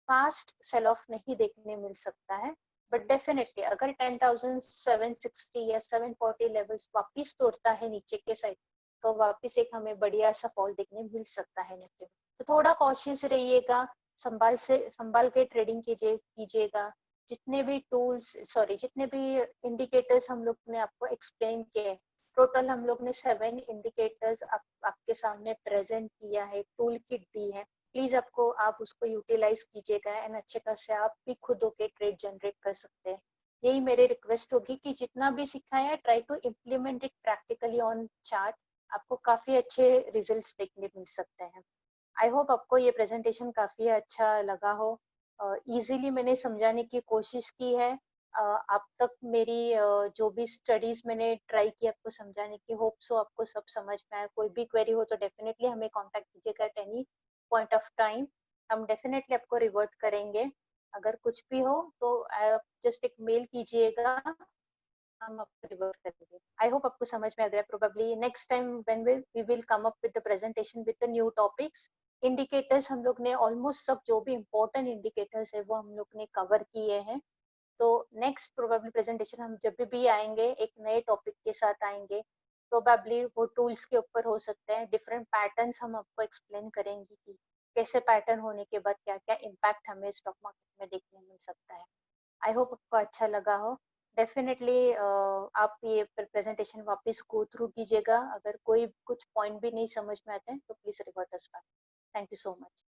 फास्ट सेल ऑफ नहीं देखने मिल सकता है, बट डेफिनेटली अगर 10,760 या 740 लेवल्स वापिस तोड़ता है नीचे के साइड, तो वापिस एक हमें बढ़िया सा फॉल देखने मिल सकता है निफ्टी में। तो थोड़ा कॉशियस रहिएगा, संभाल के ट्रेडिंग कीजिएगा। जितने भी टूल्स, सॉरी जितने भी इंडिकेटर्स हम लोग ने आपको एक्सप्लेन किए, टोटल हम लोग ने 7 इंडिकेटर्स आपके सामने प्रेजेंट किया है, टूल किट दी है। प्लीज आप उसको यूटिलाइज कीजिएगा एंड अच्छे खासे आप भी खुद होके ट्रेड जनरेट कर सकते हैं। यही मेरी रिक्वेस्ट होगी कि जितना भी सिखाया है try to implement it practically on chart, आपको काफी अच्छे रिजल्ट्स देखने मिल सकते हैं। आई होप आपको ये प्रेजेंटेशन काफी अच्छा लगा हो। इजीली मैंने समझाने की कोशिश की है। अब तक मेरी जो भी स्टडीज मैंने ट्राई की आपको समझाने की, होप सो आपको सब समझ में आया। कोई भी क्वेरी हो तो डेफिनेटली हमें कांटेक्ट कीजिएगा at any point of time, हम डेफिनेटली आपको रिवर्ट करेंगे। अगर कुछ भी हो तो आप जस्ट एक मेल कीजिएगा, हम आपको रिवर्ट करेंगे। आई होप आपको समझ में आ गया। Probably next time when we will come up with the presentation with the new topics. Indicators हम लोग ने ऑलमोस्ट सब जो भी इम्पोर्टेंट इंडिकेटर्स है वो हम लोग ने कवर किए हैं। तो नेक्स्ट प्रोबेबली प्रेजेंटेशन हम जब भी आएंगे एक नए टॉपिक के साथ आएंगे, प्रोबेबली वो टूल्स के ऊपर हो सकते हैं, डिफरेंट पैटर्न्स हम आपको एक्सप्लेन करेंगे कि कैसे पैटर्न होने के बाद क्या क्या इम्पैक्ट हमें स्टॉक मार्केट में देखने मिल सकता है। आई होप आपको अच्छा लगा हो। डेफिनेटली आप ये प्रेजेंटेशन वापस गो थ्रू कीजिएगा, अगर कोई कुछ पॉइंट भी नहीं समझ में आते हैं तो please revert us back. Thank you so much.